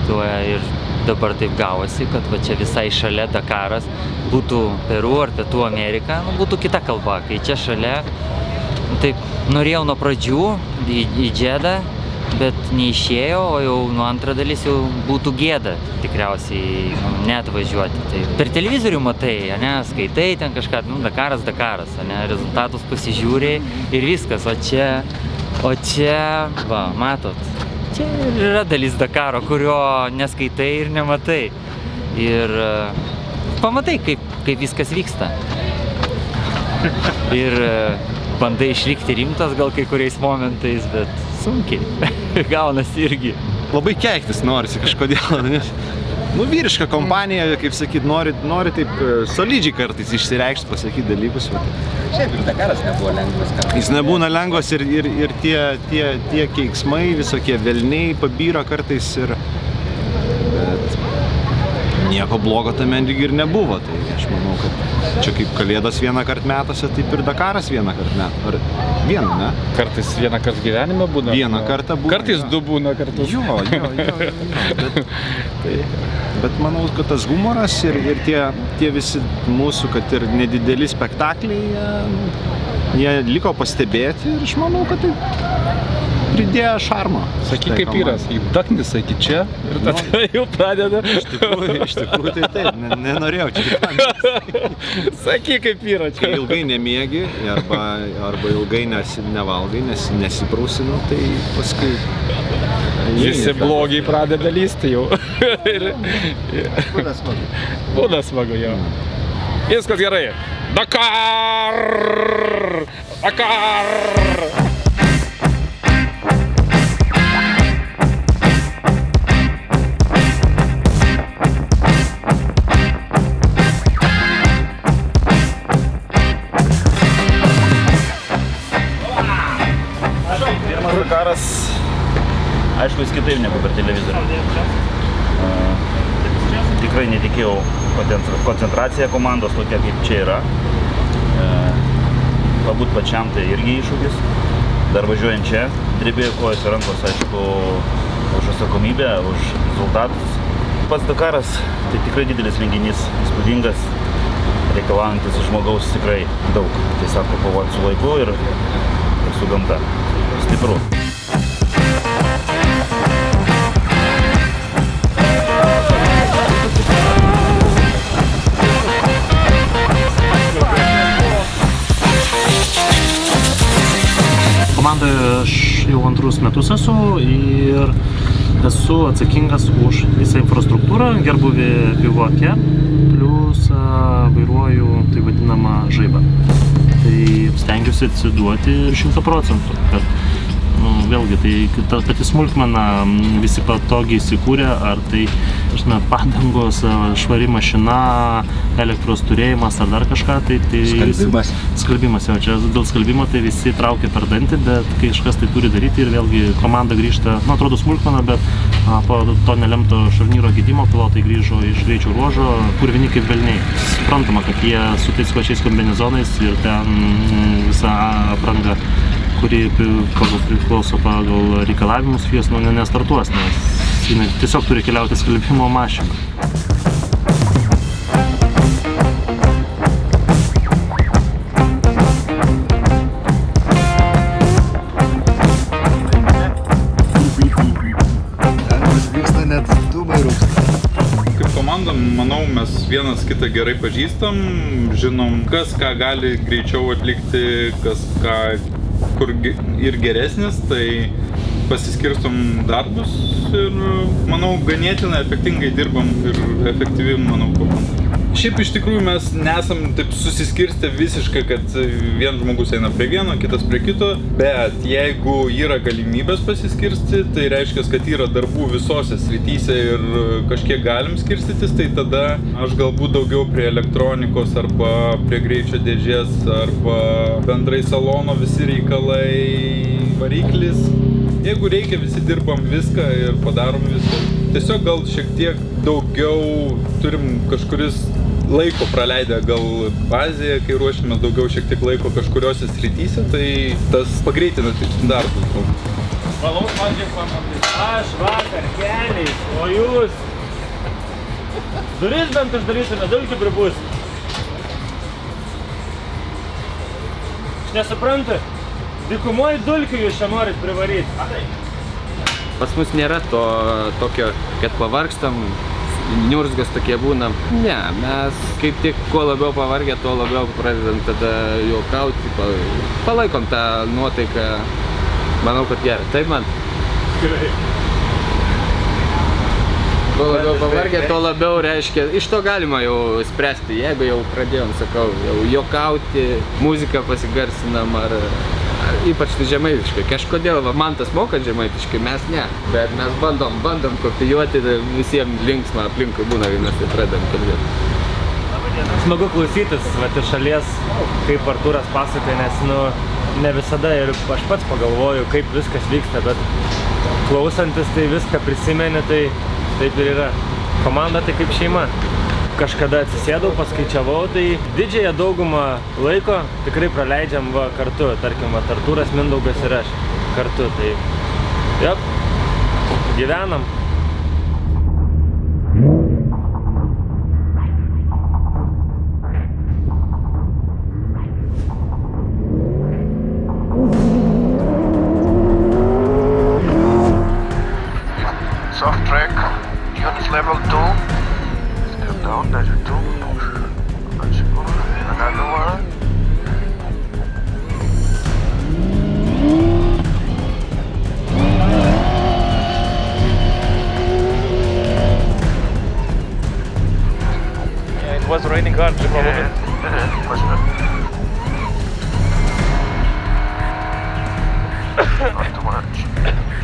Ir dabar taip gavosi, kad va čia visai šalia Dakaras, būtų Peru ar Pietų Amerika, būtų kita kalba, kai čia šalia. Taip norėjau nuo pradžių į Džedą, bet neišėjo, o jau nuo antrą dalis jau būtų gėda tikriausiai net važiuoti. Tai per televizorių matai, skaitai ten kažką, Dakaras, rezultatus pasižiūri ir viskas, o čia, va, matot, čia yra dalis Dakaro, kurio neskaitai ir nematai. Ir pamatai, kaip viskas vyksta. Ir bandai išlikti rimtas gal kai kuriais momentais, bet sunkiai gaunasi irgi. Labai keiktis norisi kažkodėl, nes vyriška kompanija, kaip sakyt, nori taip solidžiai kartais išsireikšti, pasakyti dalykus. Šiaip ir Dakaras nebuvo lengvas kartais. Jis nebūna lengvas ir tie keiksmai, visokie velniai pabyra kartais bet nieko blogo tame ir nebuvo. Tai aš manau, kad čia kaip Kalėdos vieną kart metuose, taip ir Dakaras vieną kart metu. Ar vieną, ne? Kartais vieną kartą gyvenime būna. Vieną kartą būna. Kartais du būna kartus. Jo. Bet manau, kad tas humoras ir tie visi mūsų, kad ir nedideli spektakliai, jie liko pastebėti ir aš manau, kad tai pridėjo šarmą. Sakyk kaip yra, įdakni sakyk čia ir tada jau pradeda. Iš tikrųjų tai taip, nenorėjau čia. Sakyk kaip yra čia. Kai ilgai nemiegi arba ilgai nevalgai, nesiprūsinu, tai paskui visi blogiai pradeda lysti jau. Būna smagu, jo. Viskas gerai. Dakar! Dakaras, aišku, jis kitaip negu per televizorių. tikrai netikėjau koncentracija komandos tokia kaip čia yra. Pabūt pačiam tai irgi iššūkis. Dar važiuojant čia, drebėjo kojos ir rankos, aišku, už atsakomybę, už rezultatus. Pats Dakaras tai tikrai didelis renginys, įspūdingas, reikalaujantis žmogaus tikrai daug. Tai sako, kovoti su laiku ir su gamta. Stipru. Komandoje aš jau antrus metus esu ir esu atsakingas už visą infrastruktūrą, gerbuvį bivouake, plus vairuoju tai vadinamą žaibą. Tai stengiuosi atsiduoti 100%, kad vėlgi tai ta pati smulkmena, visi patogiai įsikūrė, ar tai padangos, švari mašina, elektros turėjimas ar dar kažką, tai Skalbimas. Skalbimas, jau čia dėl skalbimo tai visi traukia per dantį, bet kai kažkas tai turi daryti ir vėlgi komanda grįžta, atrodo smulkmena, bet po to nelemto šarnyro gedimo pilotai grįžo iš greičio ruožo, purvini kaip velniai. Suprantama, kad jie su tais pačiais kombinezonais ir ten visa apranga, kuri priklauso pagal reikalavimus FIAS, nestartuos, nes jinai tiesiog turi keliauti skalbimo mašiną. Kaip komanda, manau, mes vienas kitą gerai pažįstam, žinom, kas ką gali greičiau atlikti, kas ką kur ir geresnis, tai pasiskirstom darbus ir, manau, ganėtinai efektingai dirbam ir efektyvi, manau, komanda. Šiaip iš tikrųjų mes nesam taip susiskirstę visiškai, kad vienas žmogus eina prie vieno, kitas prie kito, bet jeigu yra galimybės pasiskirsti, tai reiškia, kad yra darbų visose srityse ir kažkiek galim skirstytis, tai tada aš galbūt daugiau prie elektronikos arba prie greičio dėžės arba bendrai salono visi reikalai, variklis. Jeigu reikia, visi dirbam viską ir padarom viską. Tiesiog gal šiek tiek daugiau turim kažkuris laiko praleidę gal bazėje, kai ruošiamės daugiau šiek tiek laiko kažkuriuose srityse, tai tas pagreitina darbus. Valaus vandžiai pamatys. Aš vakar keliais, o jūs duris bent uždarytume, dulkių pribus. Aš nesuprantu, dykumoji dulkių jūs čia norit privaryti. Pas mus nėra to tokio, kad pavargstam, niurzgas tokie būna. Ne, mes kaip tik kuo labiau pavargę, tuo labiau pradedam tada juokauti, palaikom tą nuotaiką. Manau, kad gerai. Taip, man? Gerai. Kuo labiau pavargę, tuo labiau reiškia, iš to galima jau spręsti. Jeigu jau pradėjom, sakau, jau juokauti, muziką pasigarsinam ar ypač tai žemaitiškai. Kažkodėl man tas moka žemaitiškai, mes ne. Bet mes bandom kopijuoti, visiems linksma aplinkui būna, kai mes tai pradedam kalbėti. Smagu klausytis iš šalies, kaip Artūras pasakoja, nes ne visada ir aš pats pagalvoju, kaip viskas vyksta, bet klausantis tai viską prisimeni, tai taip ir yra. Komanda tai kaip šeima. Kažkada atsisėdau, paskaičiavau, tai didžiąją daugumą laiko tikrai praleidžiam kartu. Tarkim, Artūras, Mindaugas ir aš kartu. Tai jop, gyvenam. Soft track, unit level 2. Down, there's a 2. Another one. Yeah, it was raining hard, probably. Yeah, was not too much.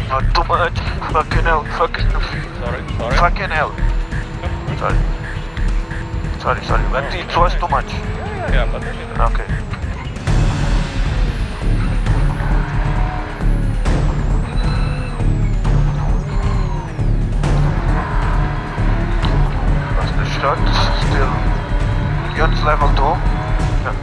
Not too much. Fucking hell. Sorry. Fucking hell. Sorry. But it was too much. Yeah, but... Okay. That's the shot, still yacht level 2. Yeah.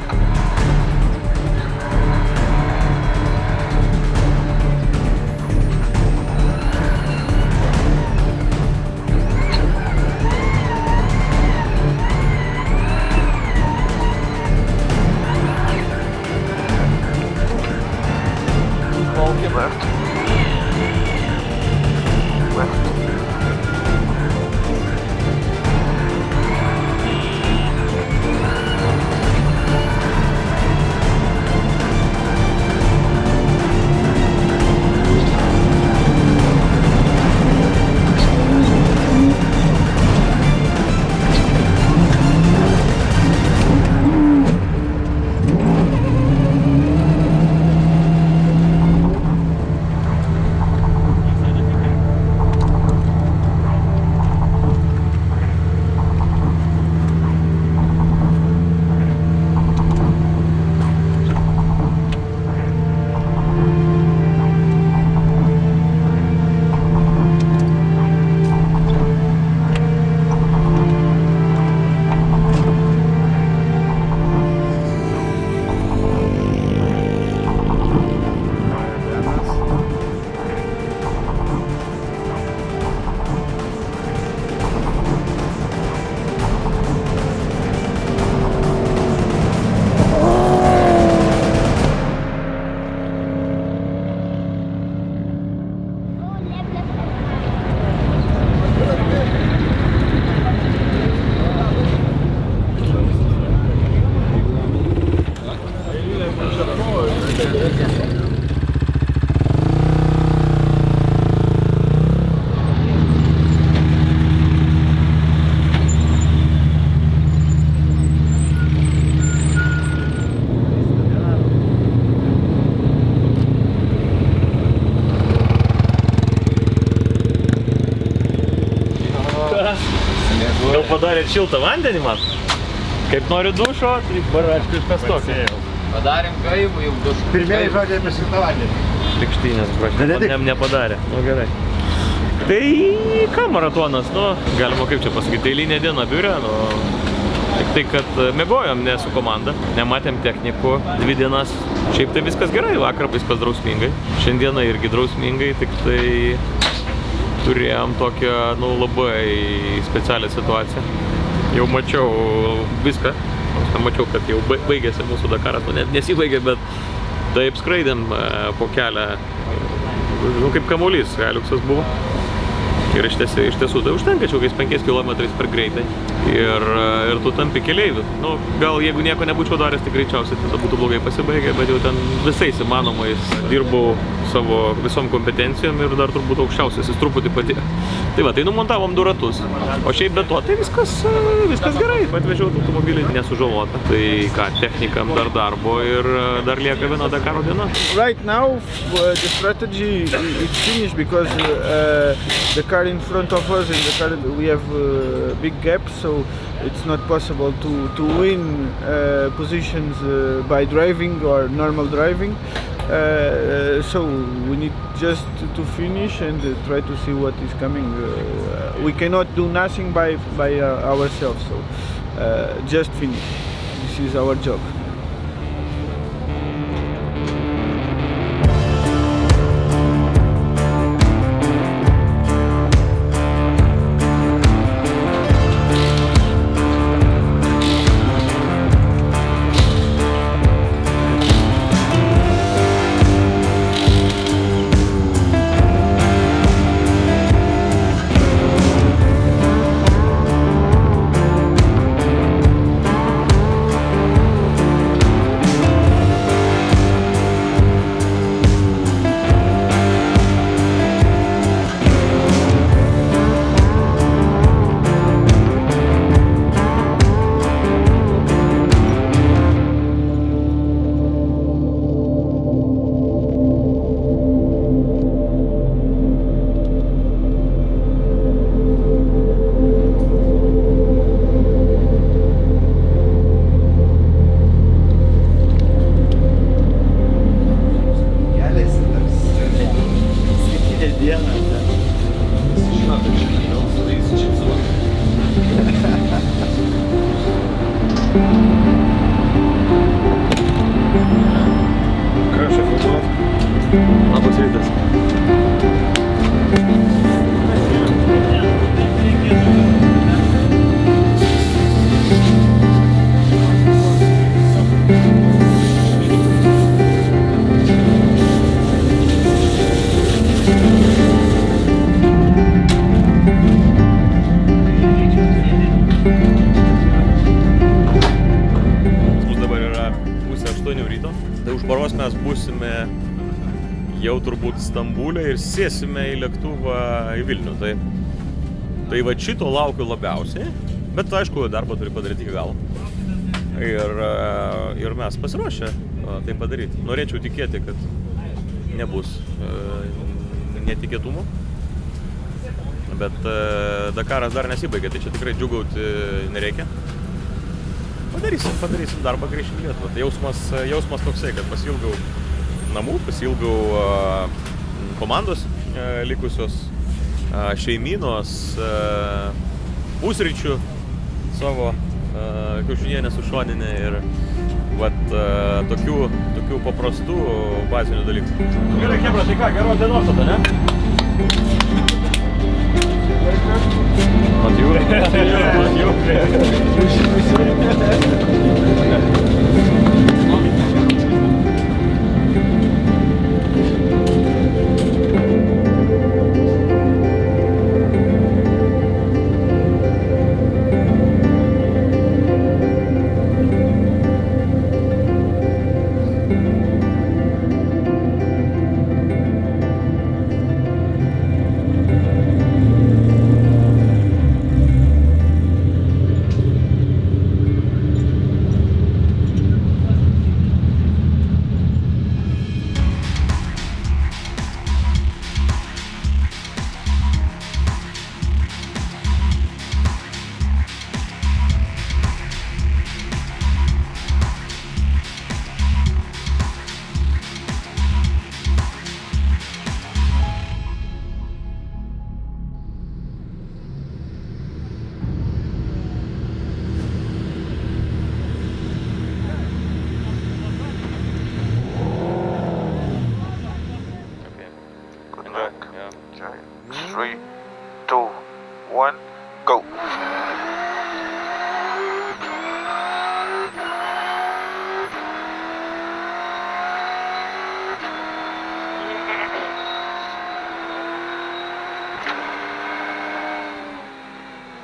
Left. Left. Gal padarėt šiltą vandenį, man? Kaip noriu dušo, tai baračkai kažkas. Padarėm gaivų, jau dušo. Pirmieji žodžiai apie šiltą vandenį. Likštynės, prašau, nepadarė. Nu gerai. Tai ką maratonas, nu, galima kaip čia pasakyti, eilinė diena biure, nu, tik tai, kad mėgojom ne su komanda, nematėm technikų 2 dienas. Šiaip tai viskas gerai, vakar viskas drausmingai, šiandieną irgi drausmingai, tik tai turėjom tokią, nu, labai specialią situaciją. Jau mačiau viską, mačiau, kad jau baigėsi mūsų Dakaras, nu, nesibaigė, bet taip skraidėm po kelią, nu, kaip kamuolys, Haliuksas buvo. Ir iš tiesų tai užtenka čia kokiais 5 km per greitai. Ir tu tampi keleiviu. Nu, gal jeigu nieko nebūčiau daręs, tai greičiausiai tada būtų blogai pasibaigę, bet jau ten visais įmanomais dirbau savo visom kompetencijom ir dar turbūt aukščiausiasis truputį pati. Tai va, tai numontavom 2 ratus. O šiaip be to, tai viskas gerai. Atvežiau automobilį nesužalotą. Tai ką, technikam dar darbo ir dar lieka viena Dakaro diena. Right now, the strategy is finished because the car in front of us and the car we have big gaps, so it's not possible to win positions by driving or normal driving. So we need just to finish and try to see what is coming. We cannot do nothing by ourselves, so just finish. This is our job. Krašas filmuot. Labas rytas. Tai už paros mes būsime jau turbūt Stambulė ir sėsime į lėktuvą į Vilnių. Tai va šito laukiu labiausiai, bet aišku, darbą turi padaryti iki galo. Ir mes pasiruošę tai padaryti. Norėčiau tikėti, kad nebus netikėtumų, bet Dakaras dar nesibaigė, tai čia tikrai džiugauti nereikia. Padarysim darbą, grįžim į Lietuvą. Tai jausmas toksai, kad pasiilgau namų, pasiilgau komandos likusios, šeimynos, pusryčių savo, kiaušinienę su šoninė ir tokių paprastų bazinių dalykų. Gerai, Kebra, tai ką, geros dienos tada, ne?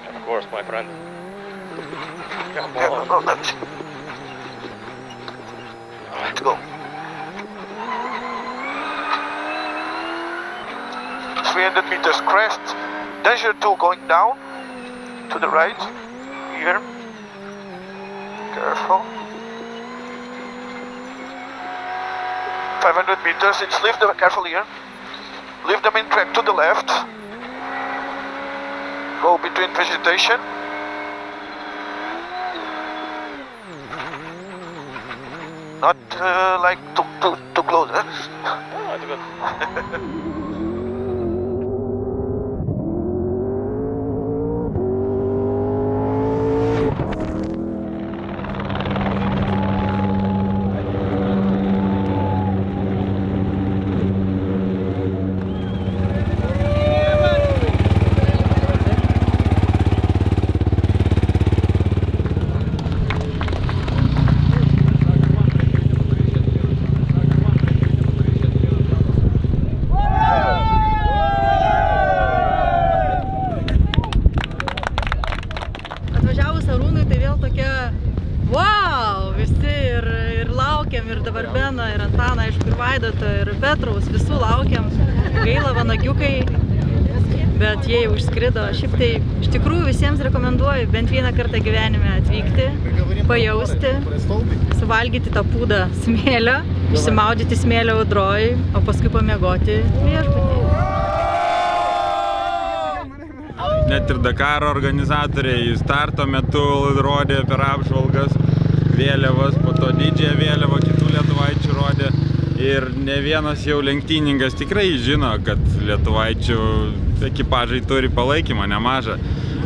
Of course, my friend. Come on. Let's go. 300 meters crest. Danger 2 going down to the right. Here. Careful. 500 meters. It's leave them careful here. Leave them in track to the left. Go between vegetation. Not like too close, huh? Oh, that's good. Visų laukiam, gaila vanagiukai, bet jie jau išskrido. Šiaip tai iš tikrųjų visiems rekomenduoju bent vieną kartą gyvenime atvykti, pajausti, suvalgyti tą pūdą smėlio, išsimaudyti smėlio audroj, o paskui pamiegoti viešbutį. Net ir Dakaro organizatoriai starto metu rodė per apžvalgas vėliavas, po to didžiąją vėliavą kitų lietuvaičių rodė. ir ne vienas jau lenktyninkas tikrai žino, kad lietuvaičių ekipažai turi palaikymą nemažą.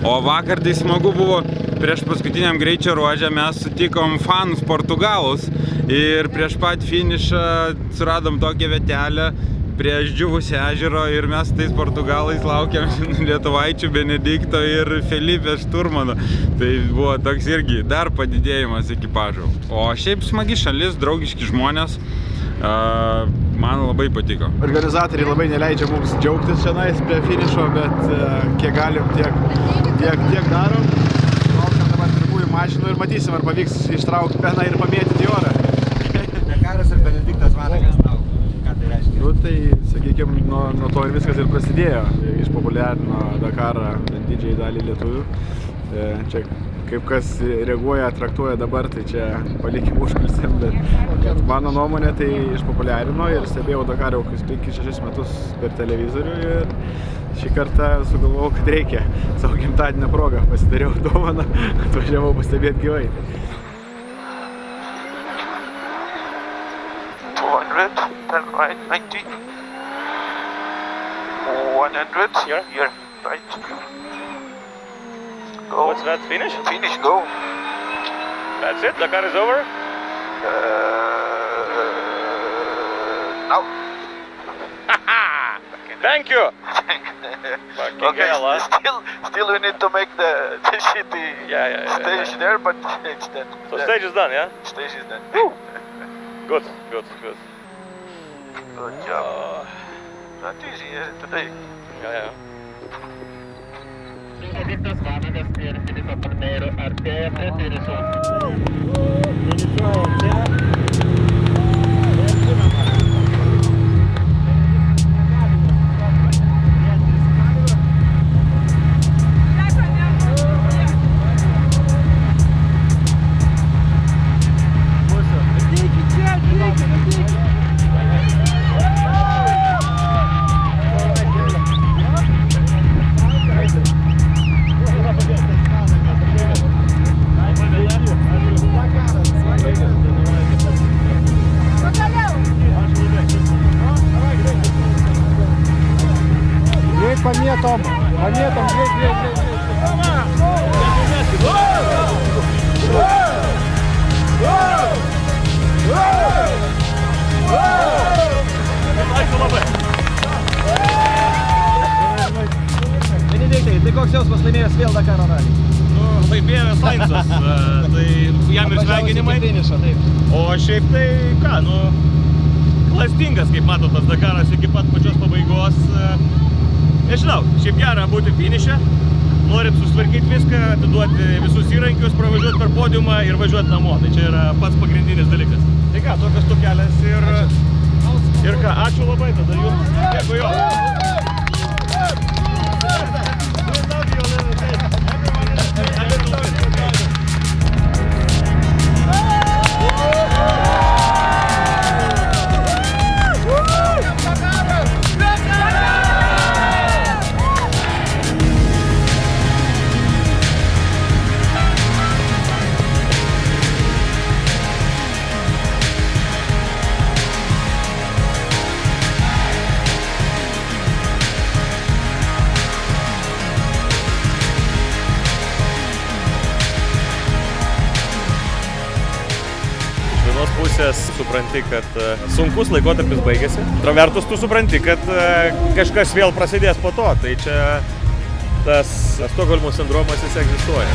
O vakar tai smagu buvo, prieš paskutiniam greičio ruožę mes sutikom fanus portugalus ir prieš pat finišą suradom tokią vietelę prie išdžiūvusio ežero ir mes tais portugalais laukiam lietuvaičių Benedikto ir Felipės Šturmano. Tai buvo toks irgi dar padidėjimas ekipažų. O šiaip smagi šalis, draugiški žmonės, man labai patiko. Organizatoriai labai neleidžia mums džiaugtis šiandien prie finišo, bet kiek galim, tiek darom. Laukiam dabar pirmųjų mašinų ir matysim, ar pavyks ištraukti peną ir pamėtyti į orą. Dakaras ir Benediktas Vanagas tau. Ką tai reiškia? Nu tai, sakykime, nuo to ir viskas ir prasidėjo. Išpopuliarino Dakarą didžiai dalį lietuvių. Čia kaip kas reaguoja, traktuoja dabar, tai čia palikim užkulisiam, bet mano nuomonė tai išpopuliarino ir stebėjau Dakarą kokius 5-6 metus per televizorių ir šį kartą sugalvojau, kad reikia savo gimtadienio progą. Pasidariau dovaną, atvažiavau pastebėti gyvai. 200, turn right, 90. 100, here, right. Go. What's that, finish? Finish, go. That's it? Dakar is over? Now. Thank you! Okay, hell, huh? Still we need to make the city stage there, but it's done. So stage is done, yeah? Stage is done. Good. Good job. Not easy today. Yeah. Benediktas Vanagas ir Filipo Palmeiro artėja prie finišo. Пам'ятам, Benediktai, tai koks jausmas laimėjęs vėl Dakaro ralį? Laimėjo Sainsas, tai jam ir sveikinimai. O šiaip tai ką, klastingas, kaip matot, tas Dakaras iki pat pačios pabaigos. Nežinau, šiaip gera būti finiše, norim susitvarkyti viską, atiduoti visus įrankius, pravažiuoti per podiumą ir važiuoti namo. Tai čia yra pats pagrindinis dalykas. Tai ką, tokios kelias ir ką, ačiū labai tada jums. Dėkui jo. Pusės supranti, kad sunkus laikotarpis baigėsi. Antra vertus, tu supranti, kad kažkas vėl prasidės po to. Tai čia tas Stokholmo sindromas jis egzistuoja.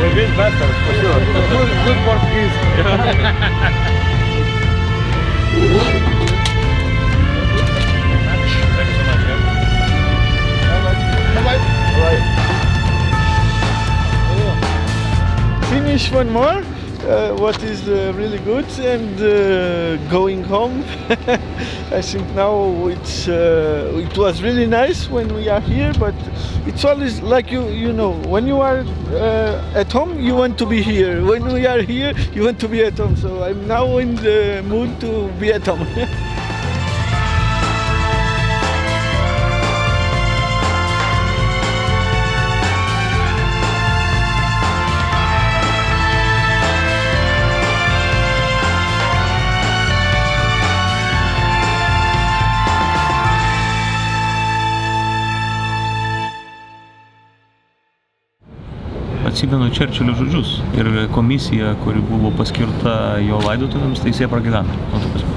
We'll be better, for sure. Good Portuguese. Thank you so much. finish one more, what is really good, and going home. I think now it was really nice when we are here, but it's always like you know, when you are at home, you want to be here. When we are here, you want to be at home. So I'm now in the mood to be at home. Atsimenu Čerčilio žodžius ir komisija, kuri buvo paskirta jo laidotuvėms, tai jisai pragyveno.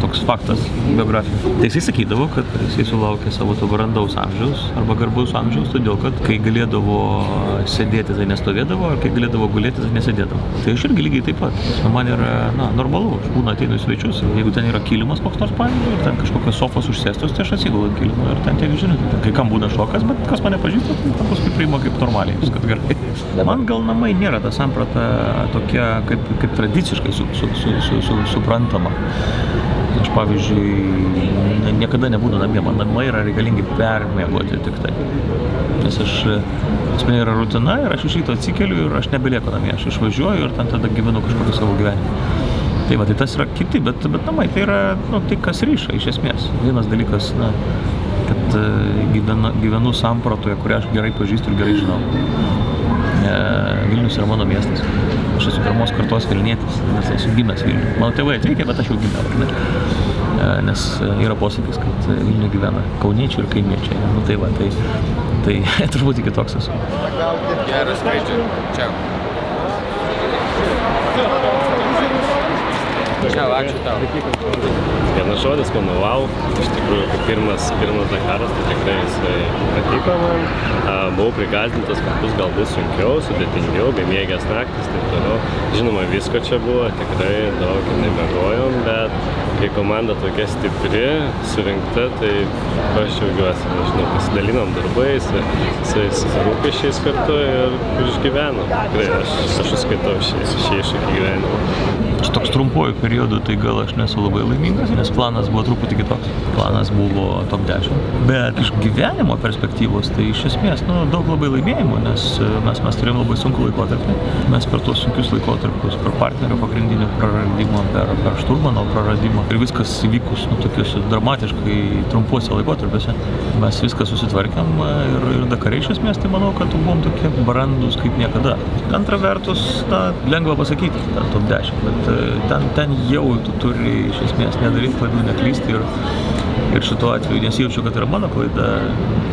Toks faktas biografija. Tai jisai sakydavo, kad jisai sulaukė savo to brandaus amžiaus arba garbaus amžiaus, todėl kad kai galėdavo sėdėti, tai nestovėdavo, ar kai galėdavo gulėti, tai nesėdėdavo. Tai aš irgi lygiai taip pat. Man yra normalu, aš būna ateinu į svečius, jeigu ten yra kilimas koks nors, pavyzdžiui, ir ten kažkokios sofos užsėstos, tai aš atsigulu ant kilimo ir ten tiek žinot. Kai kam būna šokas, bet kas mane pažįsta, tai paskui priima kaip normaliai, viskas gerai. Man gal namai nėra ta samprata tokia kaip tradiciškai suprantama. Aš, pavyzdžiui, niekada nebūnu namie, man namai yra reikalingi permiegoti tik tai. Nes asmenė yra rutina ir aš iš ryto atsikeliu ir aš nebelieku namie, aš išvažiuoju ir ten tada gyvenu kažkokį savo gyvenimą. Tai va, tai tas yra kiti, bet namai tai yra, tai kas ryša iš esmės. Vienas dalykas, kad gyvenu sampratoje, kurią aš gerai pažįstu ir gerai žinau. Vilnius yra mano miestas. Aš esu pirmos kartos vilnietis, nes esu gimęs Vilniuje. Mano tėvai atvykę, bet aš jau gimęs. Nes yra posakis, kad Vilniuje gyvena kauniečiai ir kaimiečiai. Tai va, tai turbūt iki toks esu. Geras skraidžiu. Čia. Čia, ačiū tau. Vienas žodis, manau, wow. Iš tikrųjų, kaip pirmas Dakaras, tai tikrai jisai patiko man. Buvau prigąsdintas, kad bus galbūt sunkiau, sudėtingiau, bemiegės naktis, taip toliau. Žinoma, visko čia buvo, tikrai daug nemiegojom, bet kai komanda tokia stipri, surinkta, tai aš džiaugiuosi, nežinau, pasidalinom darbais, su rūpesčiais kartu ir išgyvenom. Tikrai aš užskaitau šį iššūkį gyvenimą. Toks trumpuoju periodu, tai gal aš nesu labai laimingas, nes planas buvo truputį kitoks. Planas buvo top 10. Bet iš gyvenimo perspektyvos, tai iš esmės, daug labai laimėjimų, nes mes turėjom labai sunkų laikotarpį. Mes per tuos sunkius laikotarpius, per partnerio pagrindinį praradimą, per šturmano praradimą ir viskas įvykus tokiuose dramatiškai trumpuose laikotarpiuose. Mes viską susitvarkėm ir Dakare iš esmės, tai manau, kad buvom tokie brandus kaip niekada. Antra vertus, lengva pasakyti, top 10, bet ten jau tu turi iš esmės nedaryti klaidų, neklysti ir šituo atveju nesijaučiu, kad yra mano klaida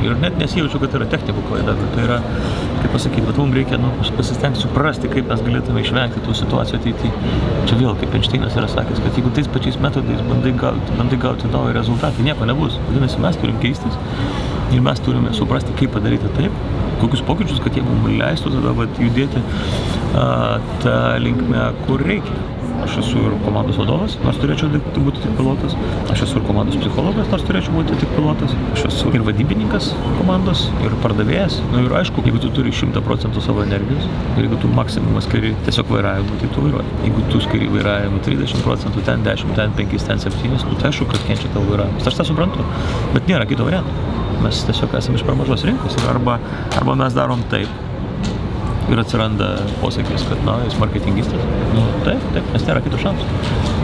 ir net nesijaučiu, kad yra technikų klaida, bet tai yra, kaip pasakyti, bet mums reikia pasistengti suprasti, kaip mes galėtume išvengti tų situacijų ateityje. Čia vėl, kaip Einšteinas yra sakęs, kad jeigu tais pačiais metodais bandai gauti naują rezultatą, nieko nebus. Vadinasi, mes turim keistis ir mes turime suprasti, kaip padaryti taip, kokius pokyčius, kad jie mums leistų tada judėti tą linkmę, kur reikia. Aš esu ir komandos vadovas, nors turėčiau būti tik pilotas. Aš esu ir komandos psichologas, nors turėčiau būti tik pilotas. Aš esu ir vadybininkas komandos, ir pardavėjas. Ir aišku, jeigu tu turi 100% savo energijos, ir jeigu tu maksimumą skiri tiesiog vairavimui, tai tu vairuoji. Jeigu tu skiri vairavimui 30%, ten 10, ten 5, ten 7, tai aišku, kad kenčia tavo vairavimas. Aš tą suprantu, bet nėra kito varianto. Mes tiesiog esame iš per mažos rinkos ir arba mes darom taip. Ir atsiranda posakis, kad jis marketingistas. Taip, nes nėra kitų šansų.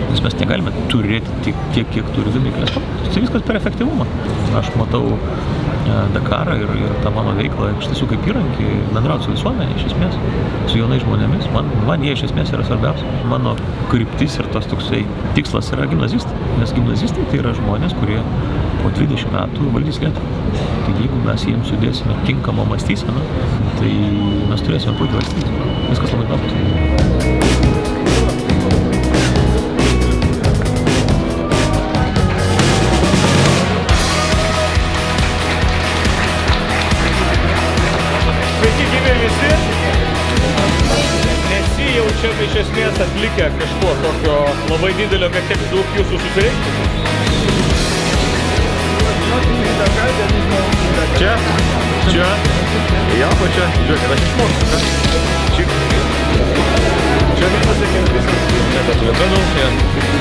Nes mes negalime turėti tiek, kiek turi gamyklės. Tai viskas per efektyvumą. Aš matau Dakarą ir tą mano veiklą iš tiesų kaip įrankį bendrauti su visuomenė, iš esmės, su jaunais žmonėmis. Man jie iš esmės yra svarbiausia. Mano kryptis ir tas toksai tikslas yra gimnazistai. Nes gimnazistai tai yra žmonės, kurie po 20 metų valdys Lietuvą. Tai jeigu mes jiems sudėsime tinkamą mąstyseną, tai mes turėsime puikiai valstybę. Viskas labai paprasta. Sveiki gyvi visi. Nesijaučiam iš esmės atlikę kažko tokio labai didelio, kad tiek daug jūsų susireiktų. Čia? Jo, čia. Žiūrėk, aš išmokstu. Čik. Čia pasiekėm viskas. That's the pedals, yeah.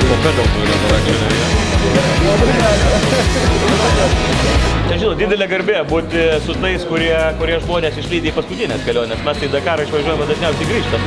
For pedals we don't actually, Čia, žinot, didelė garbė būti su tais, kurie žmonės išlydė į paskutinės kelionės. Mes į Dakarą išvažiuojame dažniausiai grįžtam.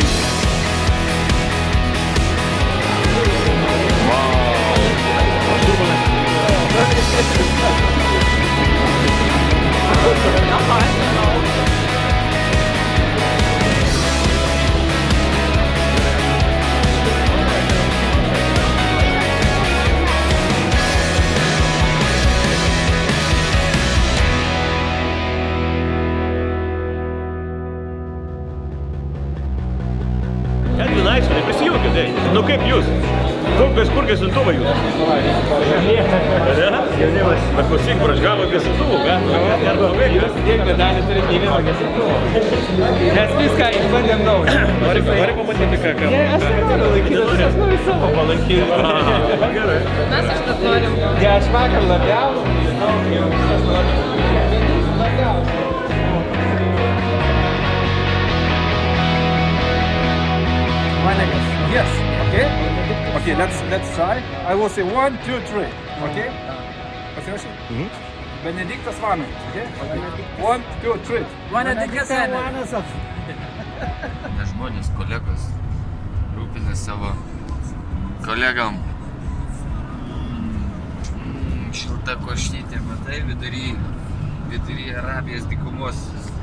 Edvin, Aisvinai, prisijunkit, nu kaip jūs? Kur gesintuvai jūs? Jaunimas. Bet klausyk, praš gavo gesintuvų, ką? Tiek medalį turi nei vieno gesintuvo. Mes viską išbandėm daug. Nori pamatyti ką? Ne, aš nenoriu laikytis, aš noriu savo palankyti. Gerai. Mes aš tas norim. Ne, aš vakar labiausiai, žinau, jau viskas noriu. Labiausiai. Yes, okay? Okay, let's try. I will say 1, 2, 3, okay? Pasiruošai? Benediktas Vanagas, okay? 1, 2, 3. Benediktas Vanagas. Žmonės, kolegos, rūpinasi savo kolegam. Šilta koštytė, matai, vidury Arabijos dykumos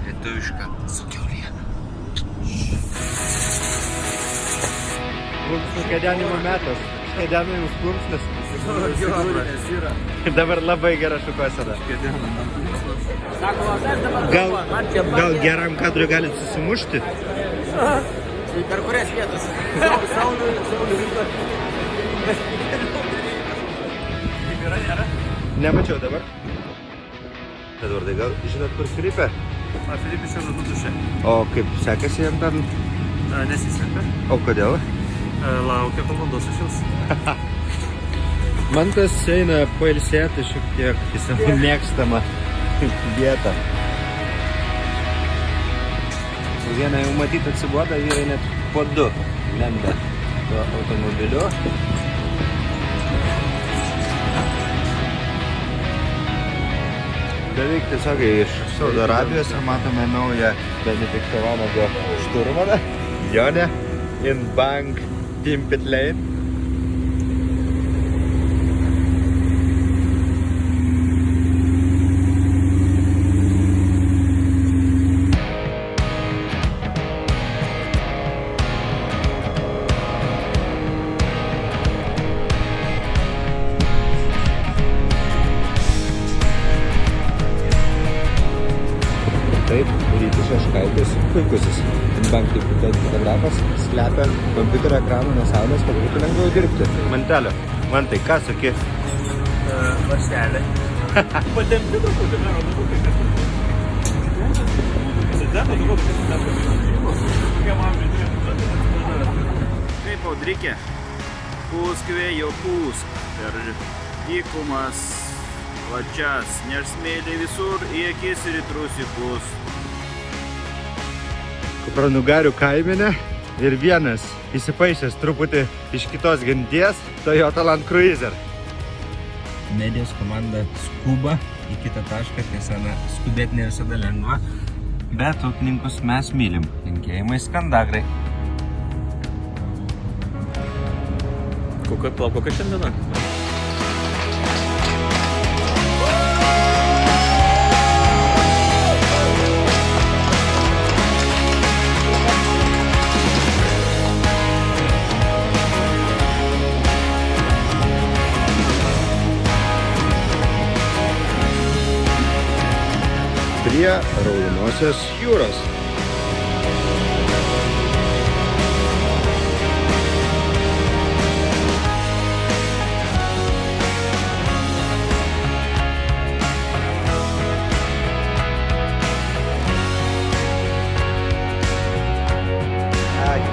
lietuviška su kiauliena. Skadenimo metas. Skadenimo plunksnas. Dabar labai gera šukuosena. Gal geram kadrui galit susimušti? Per kurias vietas? Nemačiau dabar. Edvardai, gal žinot, kur Filipė? Filipė šiuo metu duše. O kaip sekasi jam ten? Nesiseka. O kodėl? Laukia, kol vanduo sušils. Mantas eina pailsėti šiek tiek į savo mėgstamą vietą. Vieną jau matyti atsiboda, vyrai net po 2 lenda tuo automobiliu. Beveik tiesiog iš Saudo Arabijos ir matome naują Benedikto Vanago šturmaną. Jonė in Bank Team Pit Lane. Taip, Rytis Šeškaitis, puikusis Bank Team Pit Lane fotografas, slepia kompiuterio ekraną nuo saulės, kad būtų lengviau dirbti. Mantelio, Mantai, ką saki? Varžtelė. Patempti truputį, Kaip Audrikė, pūsk vėjo pūsk per dykumas plačias, nersmėlė visur į akis ir į trusikus. Kupranugarių kaimenė ir vienas įsipaisęs truputį iš kitos genties Toyota Land Cruiser. Medijos komanda skuba į kitą tašką, tiesa, skubėti ne visada lengva, bet ūkininkus mes mylim. Linkėjimai Skandagrai. Kokia šiandiena? Prie Raudonosios jūros.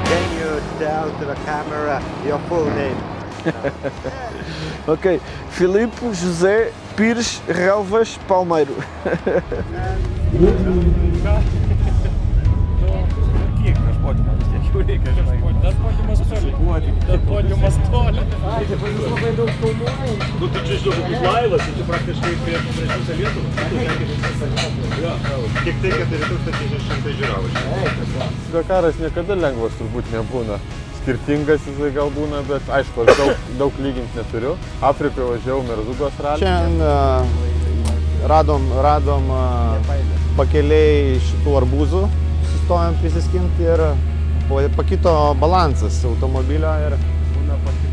Can you tell to the camera your full name? Ok, Filipe José Pires Relvas Palmeiro. Kiek aš po podiumą vis tiek jau reikia, žinai. Dar podiumas toli. Dar podiumas toli. Labai daug filmuojam. Nu, tai čia žinau, kokius laivas, tai čia praktiškai prieš visą Lietuvą. Tik tai 4600 žiūrovų. Dakaras niekada lengvas turbūt nebūna. Skirtingas jisai gal būna, bet aišku, aš daug lyginti neturiu. Afrikoje važiavau Merzugos ralį. Šiandien radom pakeliai šitų arbūzų, sustojom prisiskinti ir pakito balansas automobilio ir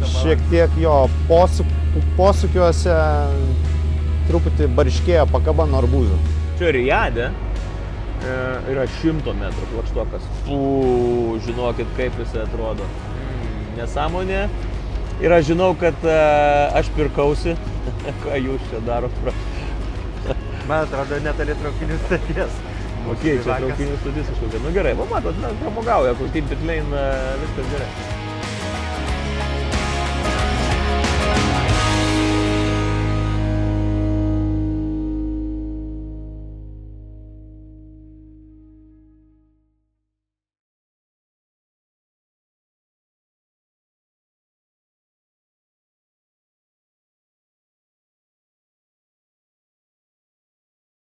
šiek tiek jo posūkiuose truputį barškėjo pakaba nuo arbūzų. Čia Rijade yra 100 metrų plakštokas. Žinokit, kaip jisai atrodo. Nesąmonė. Ir aš žinau, kad aš pirkausi. Ką jūs čia darot? Man atrodo, netoli traukinių stoties. Ok, čia traukinių stotis kažkokia. Nu gerai, matot, pramogauja, kur Team Pit Lane, viskas gerai.